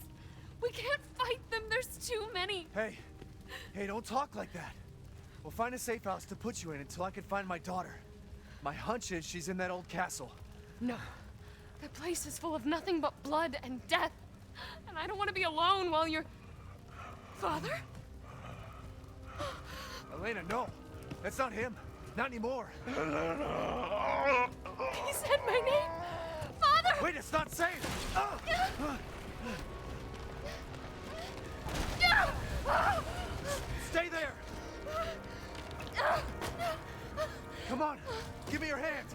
We can't fight them. There's too many. Hey, don't talk like that. We'll find a safe house to put you in until I can find my daughter. My hunch is she's in that old castle. No. That place is full of nothing but blood and death. And I don't want to be alone while you're... Father? Elena, no. That's not him. Not anymore. He said It's not safe! Stay there! Come on! Give me your hand!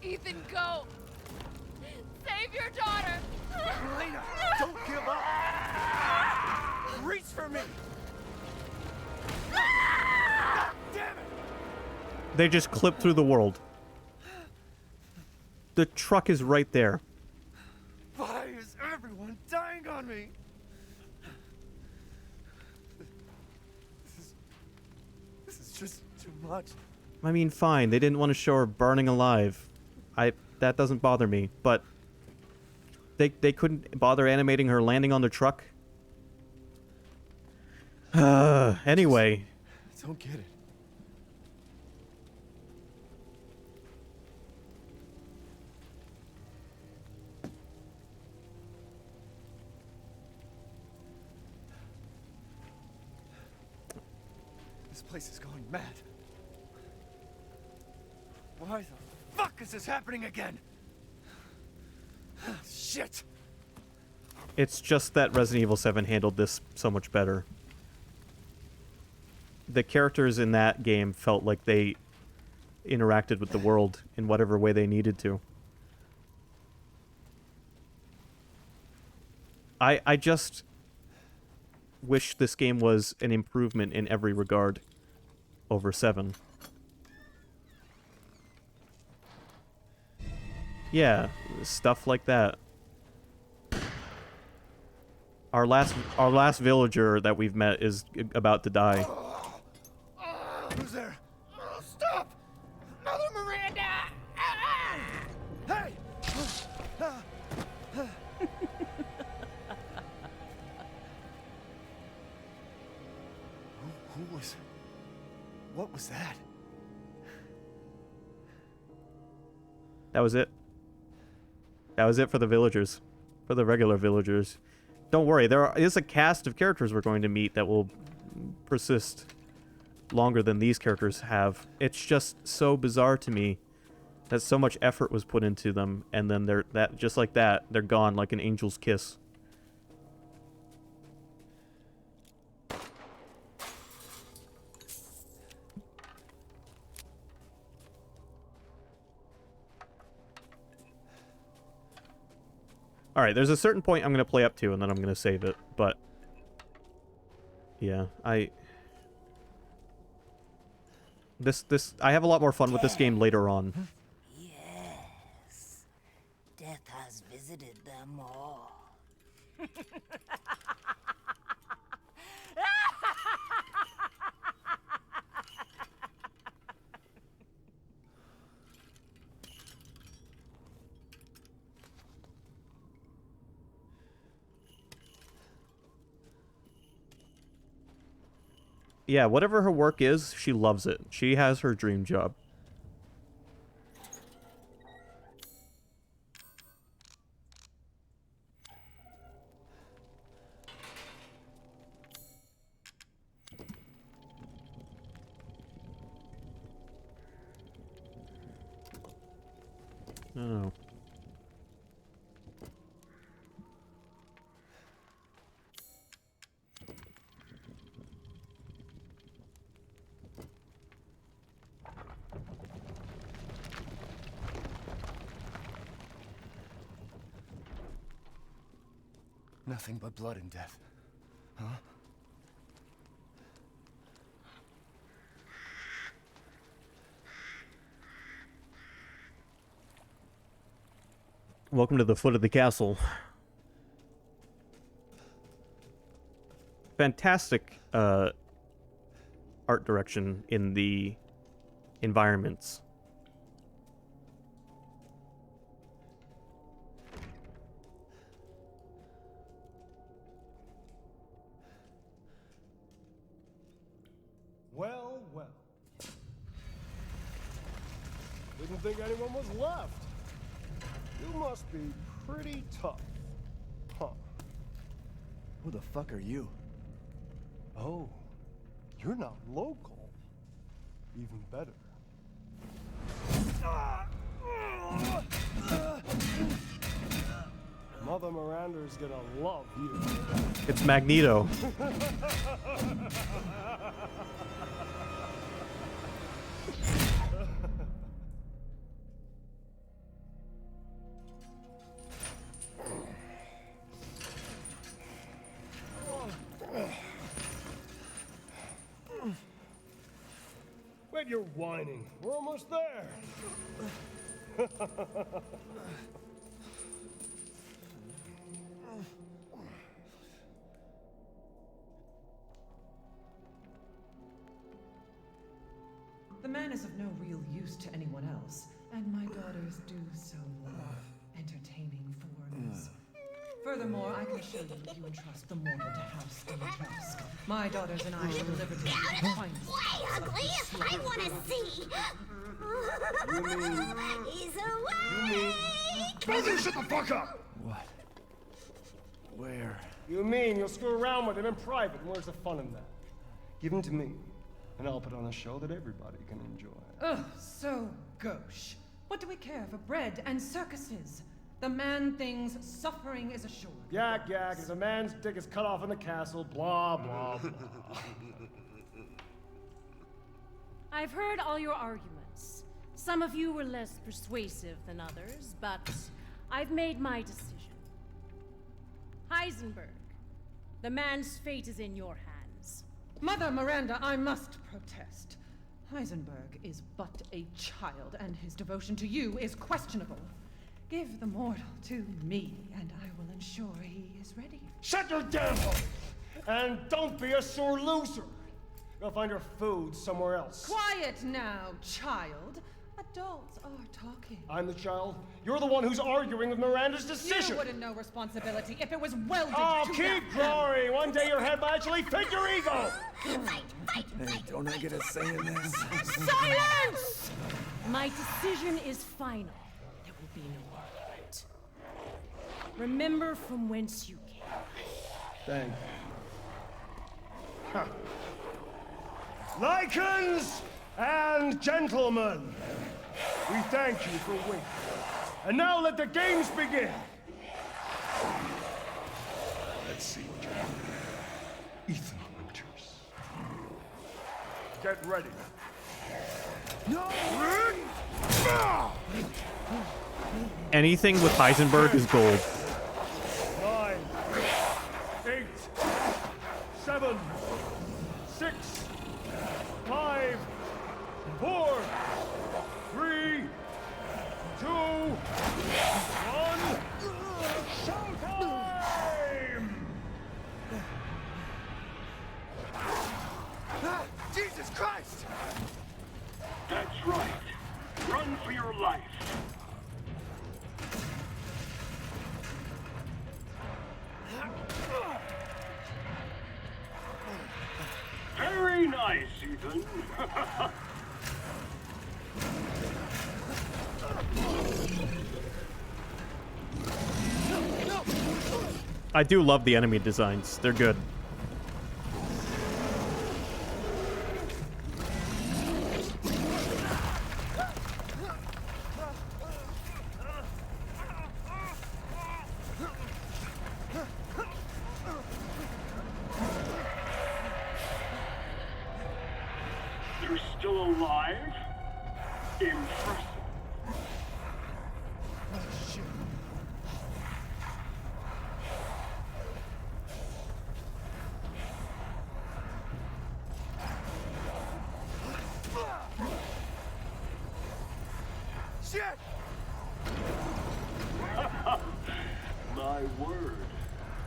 Ethan, go! Save your daughter! Elena, don't give up! Reach for me! God damn it! They just clipped through the world. The truck is right there. Why is everyone dying on me? This is just too much. I mean, fine. They didn't want to show her burning alive. That doesn't bother me, but they couldn't bother animating her landing on the truck. Anyway. I don't get it. This place is going mad. Why the fuck is this happening again? Shit! It's just that Resident Evil 7 handled this so much better. The characters in that game felt like they interacted with the world in whatever way they needed to. I just wish this game was an improvement in every regard over 7. Yeah, stuff like that. Our last villager that we've met is about to die. Who's there? Oh, stop! Mother Miranda! Hey! Who was... What was that? That was it. That was it for the villagers. For the regular villagers. Don't worry, there is a cast of characters we're going to meet that will persist longer than these characters have. It's just so bizarre to me that so much effort was put into them, and then just like that, they're gone like an angel's kiss. Alright, there's a certain point I'm going to play up to, and then I'm going to save it, but... Yeah, I have a lot more fun with this game later on. Yes. Death has visited them all. Yeah, whatever her work is, she loves it. She has her dream job. Oh. Nothing but blood and death. Huh? Welcome to the foot of the castle. Fantastic art direction in the environments. Well, well. Didn't think anyone was left. You must be pretty tough. Huh. Who the fuck are you? Oh, you're not local. Even better. Mother Miranda's gonna love you. It's Magneto. Wait, you're whining. We're almost there. The man is of no real use to anyone else, and my daughters do so love entertaining foreigners. Furthermore, I can assure you if you entrust the mortal to House Dimitrescu, my daughters and I shall deliver to you the finest. Way ugly! I want to see! He's away! Brother, shut the fuck up! What? Where? You mean you'll screw around with him in private, and where's the fun in that? Give him to me, and I'll put on a show that everybody can enjoy. Ugh, so gauche. What do we care for bread and circuses? The man thinks suffering is assured. Yak, yak, if a man's dick is cut off in the castle, blah, blah, blah. I've heard all your arguments. Some of you were less persuasive than others, but I've made my decision. Heisenberg, the man's fate is in your hands. Mother Miranda, I must protest. Heisenberg is but a child, and his devotion to you is questionable. Give the mortal to me, and I will ensure he is ready. Shut your damn hole! And don't be a sore loser! Go find your food somewhere else. Quiet now, child. Adults are talking. I'm the child. You're the one who's arguing with Miranda's decision. You wouldn't know responsibility if it was welded Oh, to keep that growing! One day your head might actually fit your ego! Hey, don't I get a say in this? Silence! My decision is final. There will be no argument. Remember from whence you came. Thank you. Huh. Lycans and gentlemen, we thank you for waiting. And now let the games begin! Let's see what you're doing. Ethan Winters. Get ready. No! Anything with Heisenberg is gold. 9, 8, 7, 6, 5, 4, 3, 2, 1. Showtime! Jesus Christ! That's right. Run for your life. Very nice, Ethan. I do love the enemy designs. They're good. You're still alive? Impressive. Shit! My word.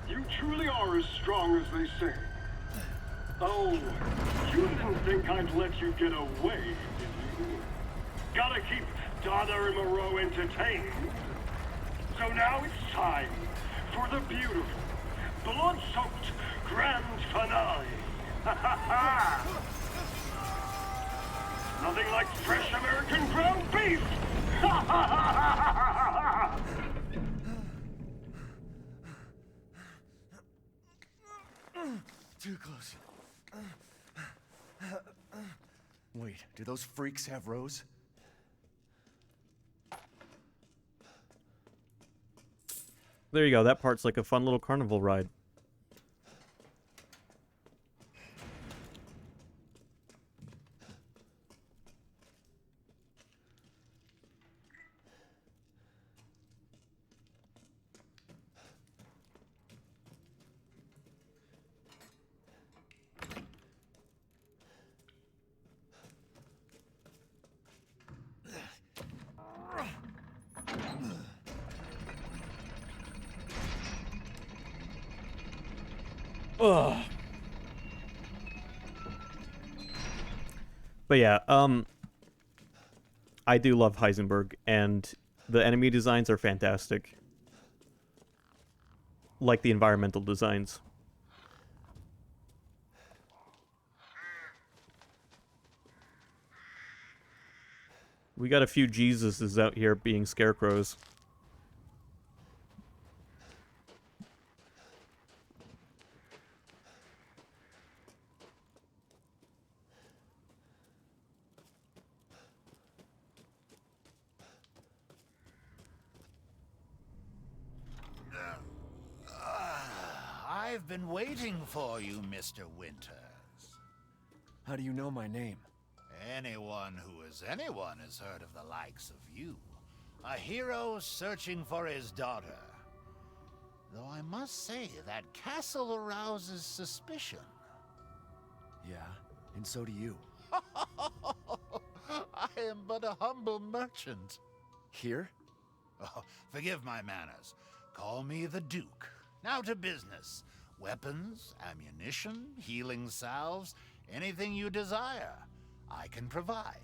You truly are as strong as they say. Oh, you didn't think I'd let you get away, did you? Gotta keep Donna and Moreau entertained. So now it's time for the beautiful, blood-soaked grand finale. Nothing like fresh American ground beef! Too close. Wait, do those freaks have Rose? There you go. That part's like a fun little carnival ride. Ugh. But yeah, I do love Heisenberg, and the enemy designs are fantastic. Like the environmental designs. We got a few Jesuses out here being scarecrows. I've been waiting for you, Mr. Winters. How do you know my name? Anyone who is anyone has heard of the likes of you. A hero searching for his daughter. Though I must say, that castle arouses suspicion. Yeah, and so do you. I am but a humble merchant. Here? Oh, forgive my manners. Call me the Duke. Now to business. Weapons, ammunition, healing salves, anything you desire, I can provide.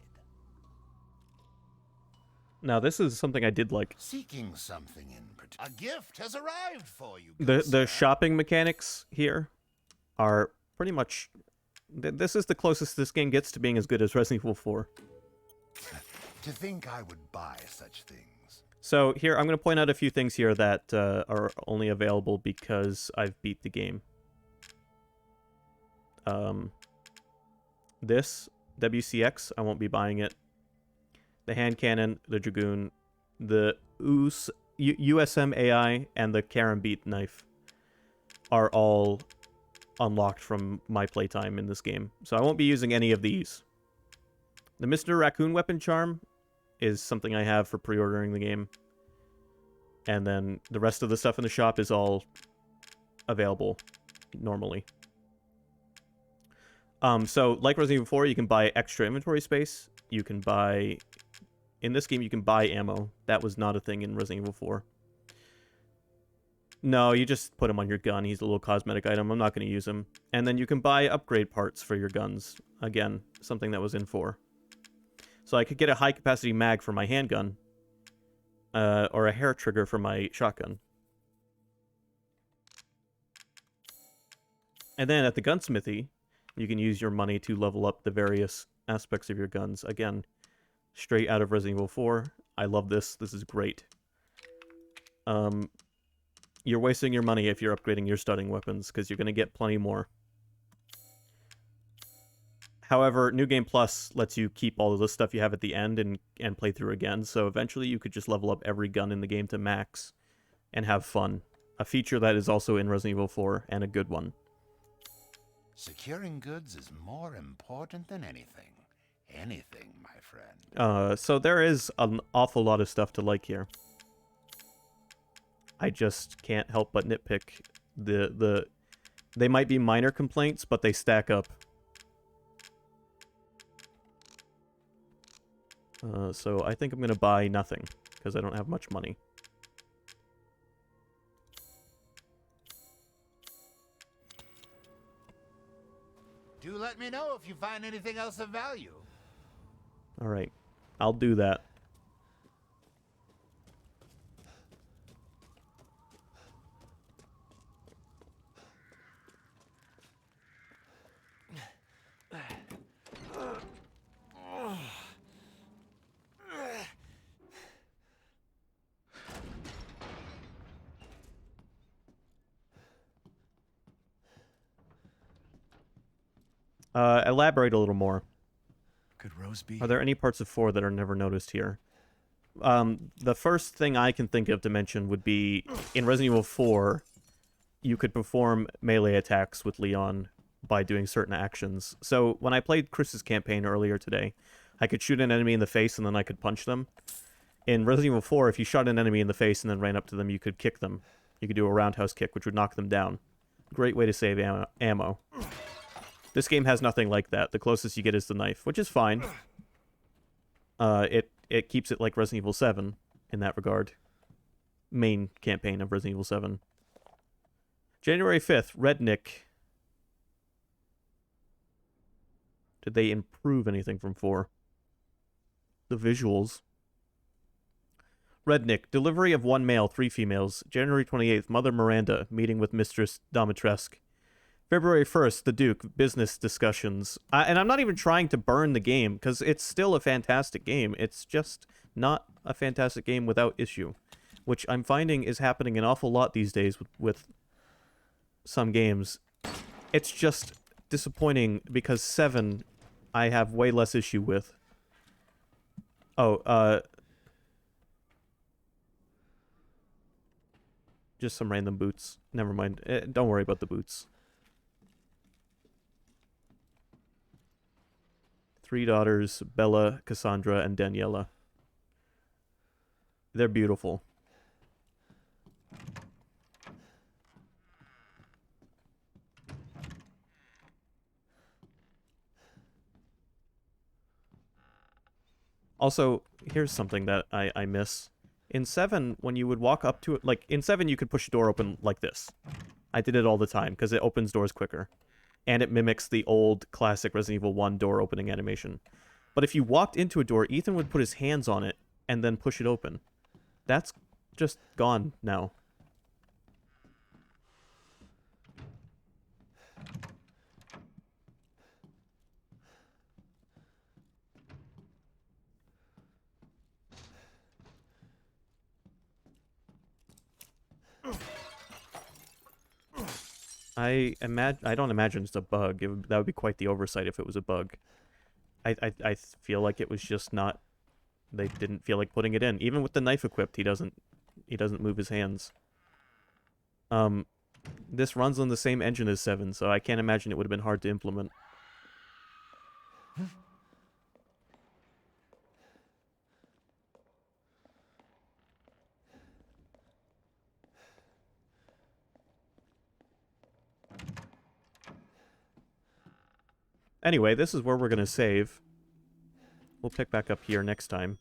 Now, this is something I did like. Seeking something in particular. A gift has arrived for you. The shopping mechanics here are pretty much... This is the closest this game gets to being as good as Resident Evil 4. To think I would buy such things. So here, I'm going to point out a few things here that are only available because I've beat the game. This, WCX, I won't be buying it. The hand cannon, the Dragoon, the USM AI, and the Karambit knife are all unlocked from my playtime in this game. So I won't be using any of these. The Mr. Raccoon weapon charm is something I have for pre-ordering the game. And then the rest of the stuff in the shop is all available normally. So, like Resident Evil 4, you can buy extra inventory space. You can buy... In this game, you can buy ammo. That was not a thing in Resident Evil 4. No, you just put him on your gun. He's a little cosmetic item. I'm not going to use him. And then you can buy upgrade parts for your guns. Again, something that was in 4. So I could get a high-capacity mag for my handgun, or a hair trigger for my shotgun. And then at the gunsmithy, you can use your money to level up the various aspects of your guns. Again, straight out of Resident Evil 4. I love this. This is great. You're wasting your money if you're upgrading your studding weapons, because you're going to get plenty more. However, New Game Plus lets you keep all of the stuff you have at the end and play through again, so eventually you could just level up every gun in the game to max and have fun. A feature that is also in Resident Evil 4, and a good one. Securing goods is more important than anything. Anything, my friend. So there is an awful lot of stuff to like here. I just can't help but nitpick. They might be minor complaints, but they stack up. So I think I'm going to buy nothing, because I don't have much money. Do let me know if you find anything else of value. Alright, I'll do that. Elaborate a little more. Could Rose be? Are there any parts of 4 that are never noticed here? the first thing I can think of to mention would be in Resident Evil 4, you could perform melee attacks with Leon by doing certain actions. So when I played Chris's campaign earlier today, I could shoot an enemy in the face and then I could punch them. In Resident Evil 4, if you shot an enemy in the face and then ran up to them, you could kick them. You could do a roundhouse kick, which would knock them down. Great way to save ammo. This game has nothing like that. The closest you get is the knife, which is fine. It keeps it like Resident Evil 7 in that regard. Main campaign of Resident Evil 7. January 5th, Rednick. Did they improve anything from 4? The visuals. Rednick, delivery of 1 male, 3 females. January 28th, Mother Miranda, meeting with Mistress Domitresque. February 1st, The Duke, business discussions. And I'm not even trying to burn the game, because it's still a fantastic game. It's just not a fantastic game without issue, which I'm finding is happening an awful lot these days with some games. It's just disappointing, because 7, I have way less issue with. Oh, just some random boots. Never mind. Don't worry about the boots. 3 daughters, Bella, Cassandra, and Daniela. They're beautiful. Also, here's something that I miss. In 7, when you would walk up to it, like, in 7 you could push a door open like this. I did it all the time, because it opens doors quicker. And it mimics the old classic Resident Evil 1 door opening animation. But if you walked into a door, Ethan would put his hands on it and then push it open. That's just gone now. I don't imagine it's a bug. That would be quite the oversight if it was a bug. I feel like it was just not. They didn't feel like putting it in. Even with the knife equipped, he doesn't move his hands. This runs on the same engine as 7, so I can't imagine it would have been hard to implement. Anyway, this is where we're going to save. We'll pick back up here next time.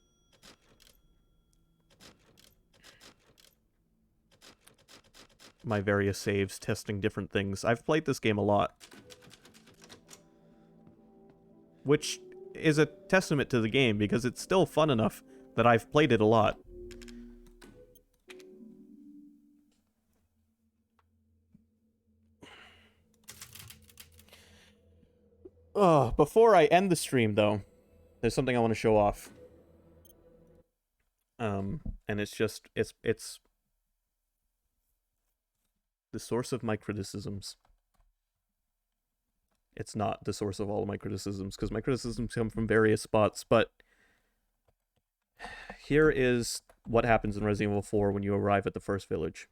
My various saves, testing different things. I've played this game a lot. Which is a testament to the game, because it's still fun enough that I've played it a lot. Before I end the stream, though, there's something I want to show off. And it's just, it's the source of my criticisms. It's not the source of all of my criticisms, because my criticisms come from various spots, but here is what happens in Resident Evil 4 when you arrive at the first village.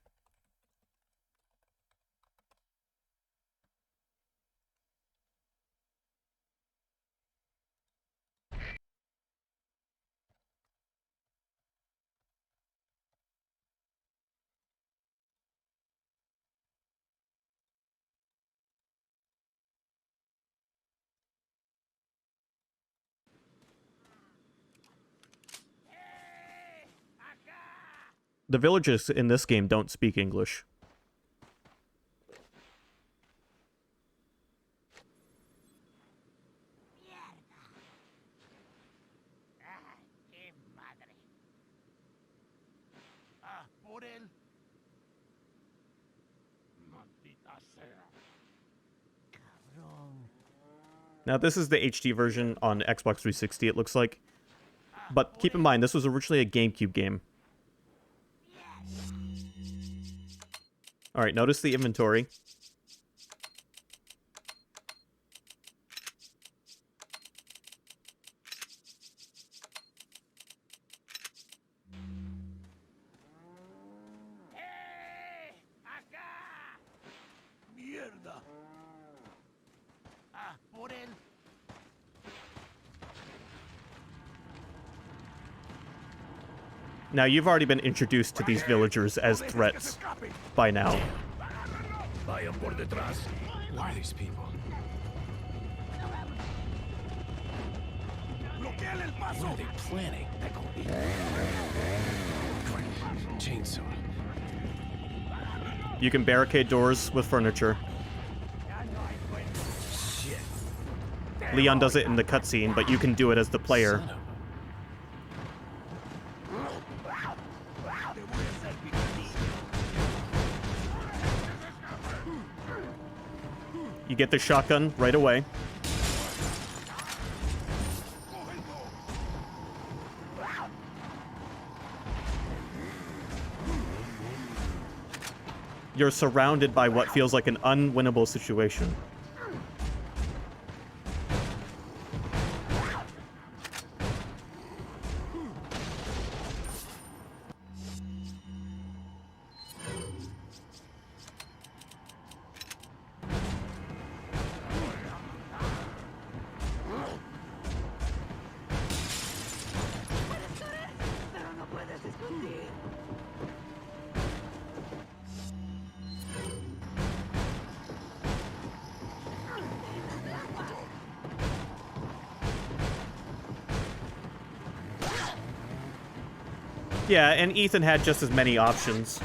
The villagers in this game don't speak English. Now, this is the HD version on Xbox 360, it looks like. But keep in mind, this was originally a GameCube game. Alright, notice the inventory. Now, you've already been introduced to these villagers as threats by now. Why are these people? What are they planning? Chainsaw. You can barricade doors with furniture. Shit. Leon does it in the cutscene, but you can do it as the player. You get the shotgun right away. You're surrounded by what feels like an unwinnable situation. Yeah, and Ethan had just as many options.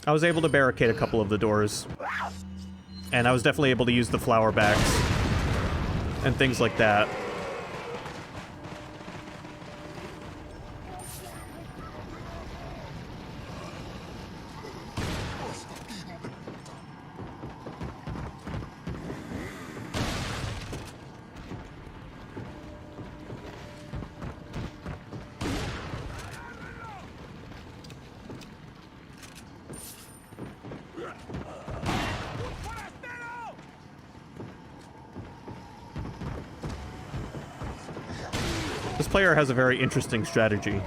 I was able to barricade a couple of the doors. And I was definitely able to use the flower bags and things like that. This player has a very interesting strategy.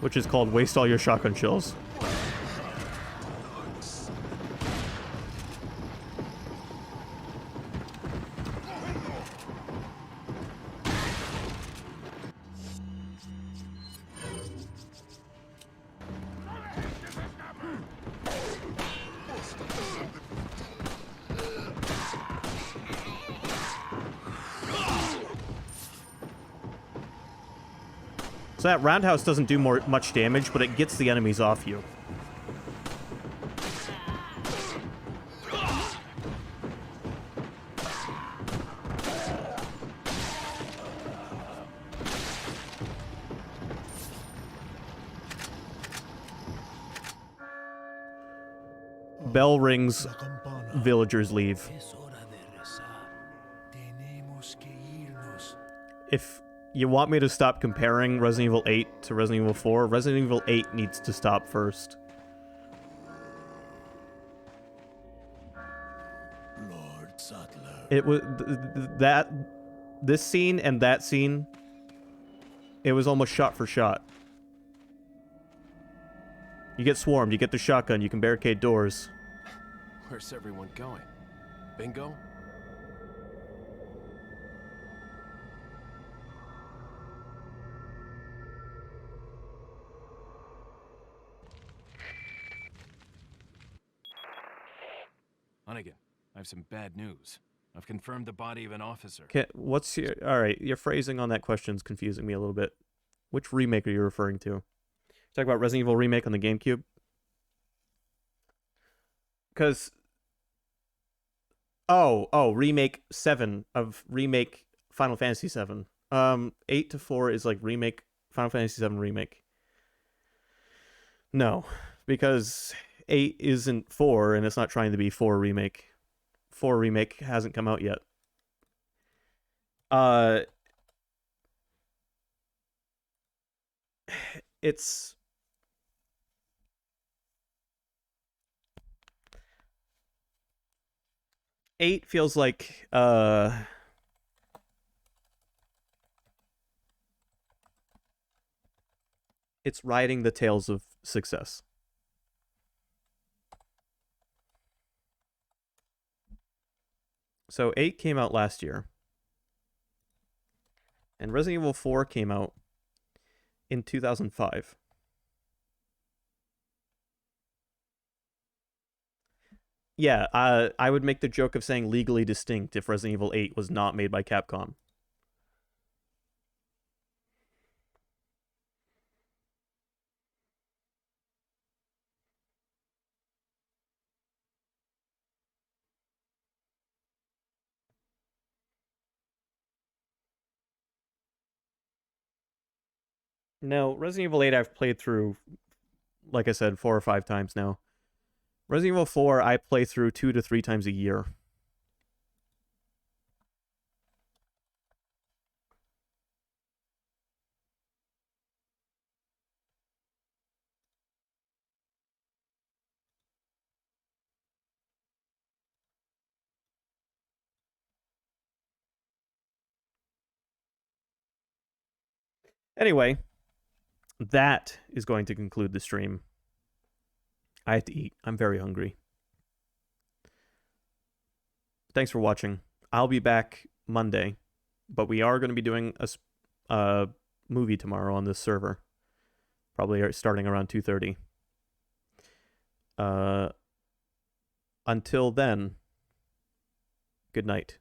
Which is called waste all your shotgun shells. So that roundhouse doesn't do much damage, but it gets the enemies off you. Bell rings, villagers leave. If you want me to stop comparing Resident Evil 8 to Resident Evil 4, Resident Evil 8 needs to stop first. Lord Sattler. It was this scene and that scene, it was almost shot for shot. You get swarmed, you get the shotgun, you can barricade doors. Where's everyone going? Bingo? Hunnigan, I have some bad news. I've confirmed the body of an officer. Okay, what's your... Alright, your phrasing on that question is confusing me a little bit. Which remake are you referring to? Talk about Resident Evil Remake on the GameCube? Because... Oh, Remake 7 of Remake Final Fantasy 7. 8 to 4 is like Remake Final Fantasy 7 Remake. No, because 8 isn't 4, and it's not trying to be 4 Remake. 4 Remake hasn't come out yet. It's... Eight feels like, it's riding the tails of success. So 8 came out last year. And Resident Evil 4 came out in 2005. Yeah, I would make the joke of saying legally distinct if Resident Evil 8 was not made by Capcom. No, Resident Evil 8 I've played through, like I said, 4 or 5 times now. Resident Evil 4 I play through 2 to 3 times a year. Anyway, that is going to conclude the stream. I have to eat. I'm very hungry. Thanks for watching. I'll be back Monday, but we are going to be doing a movie tomorrow on this server. Probably starting around 2:30. Until then, good night.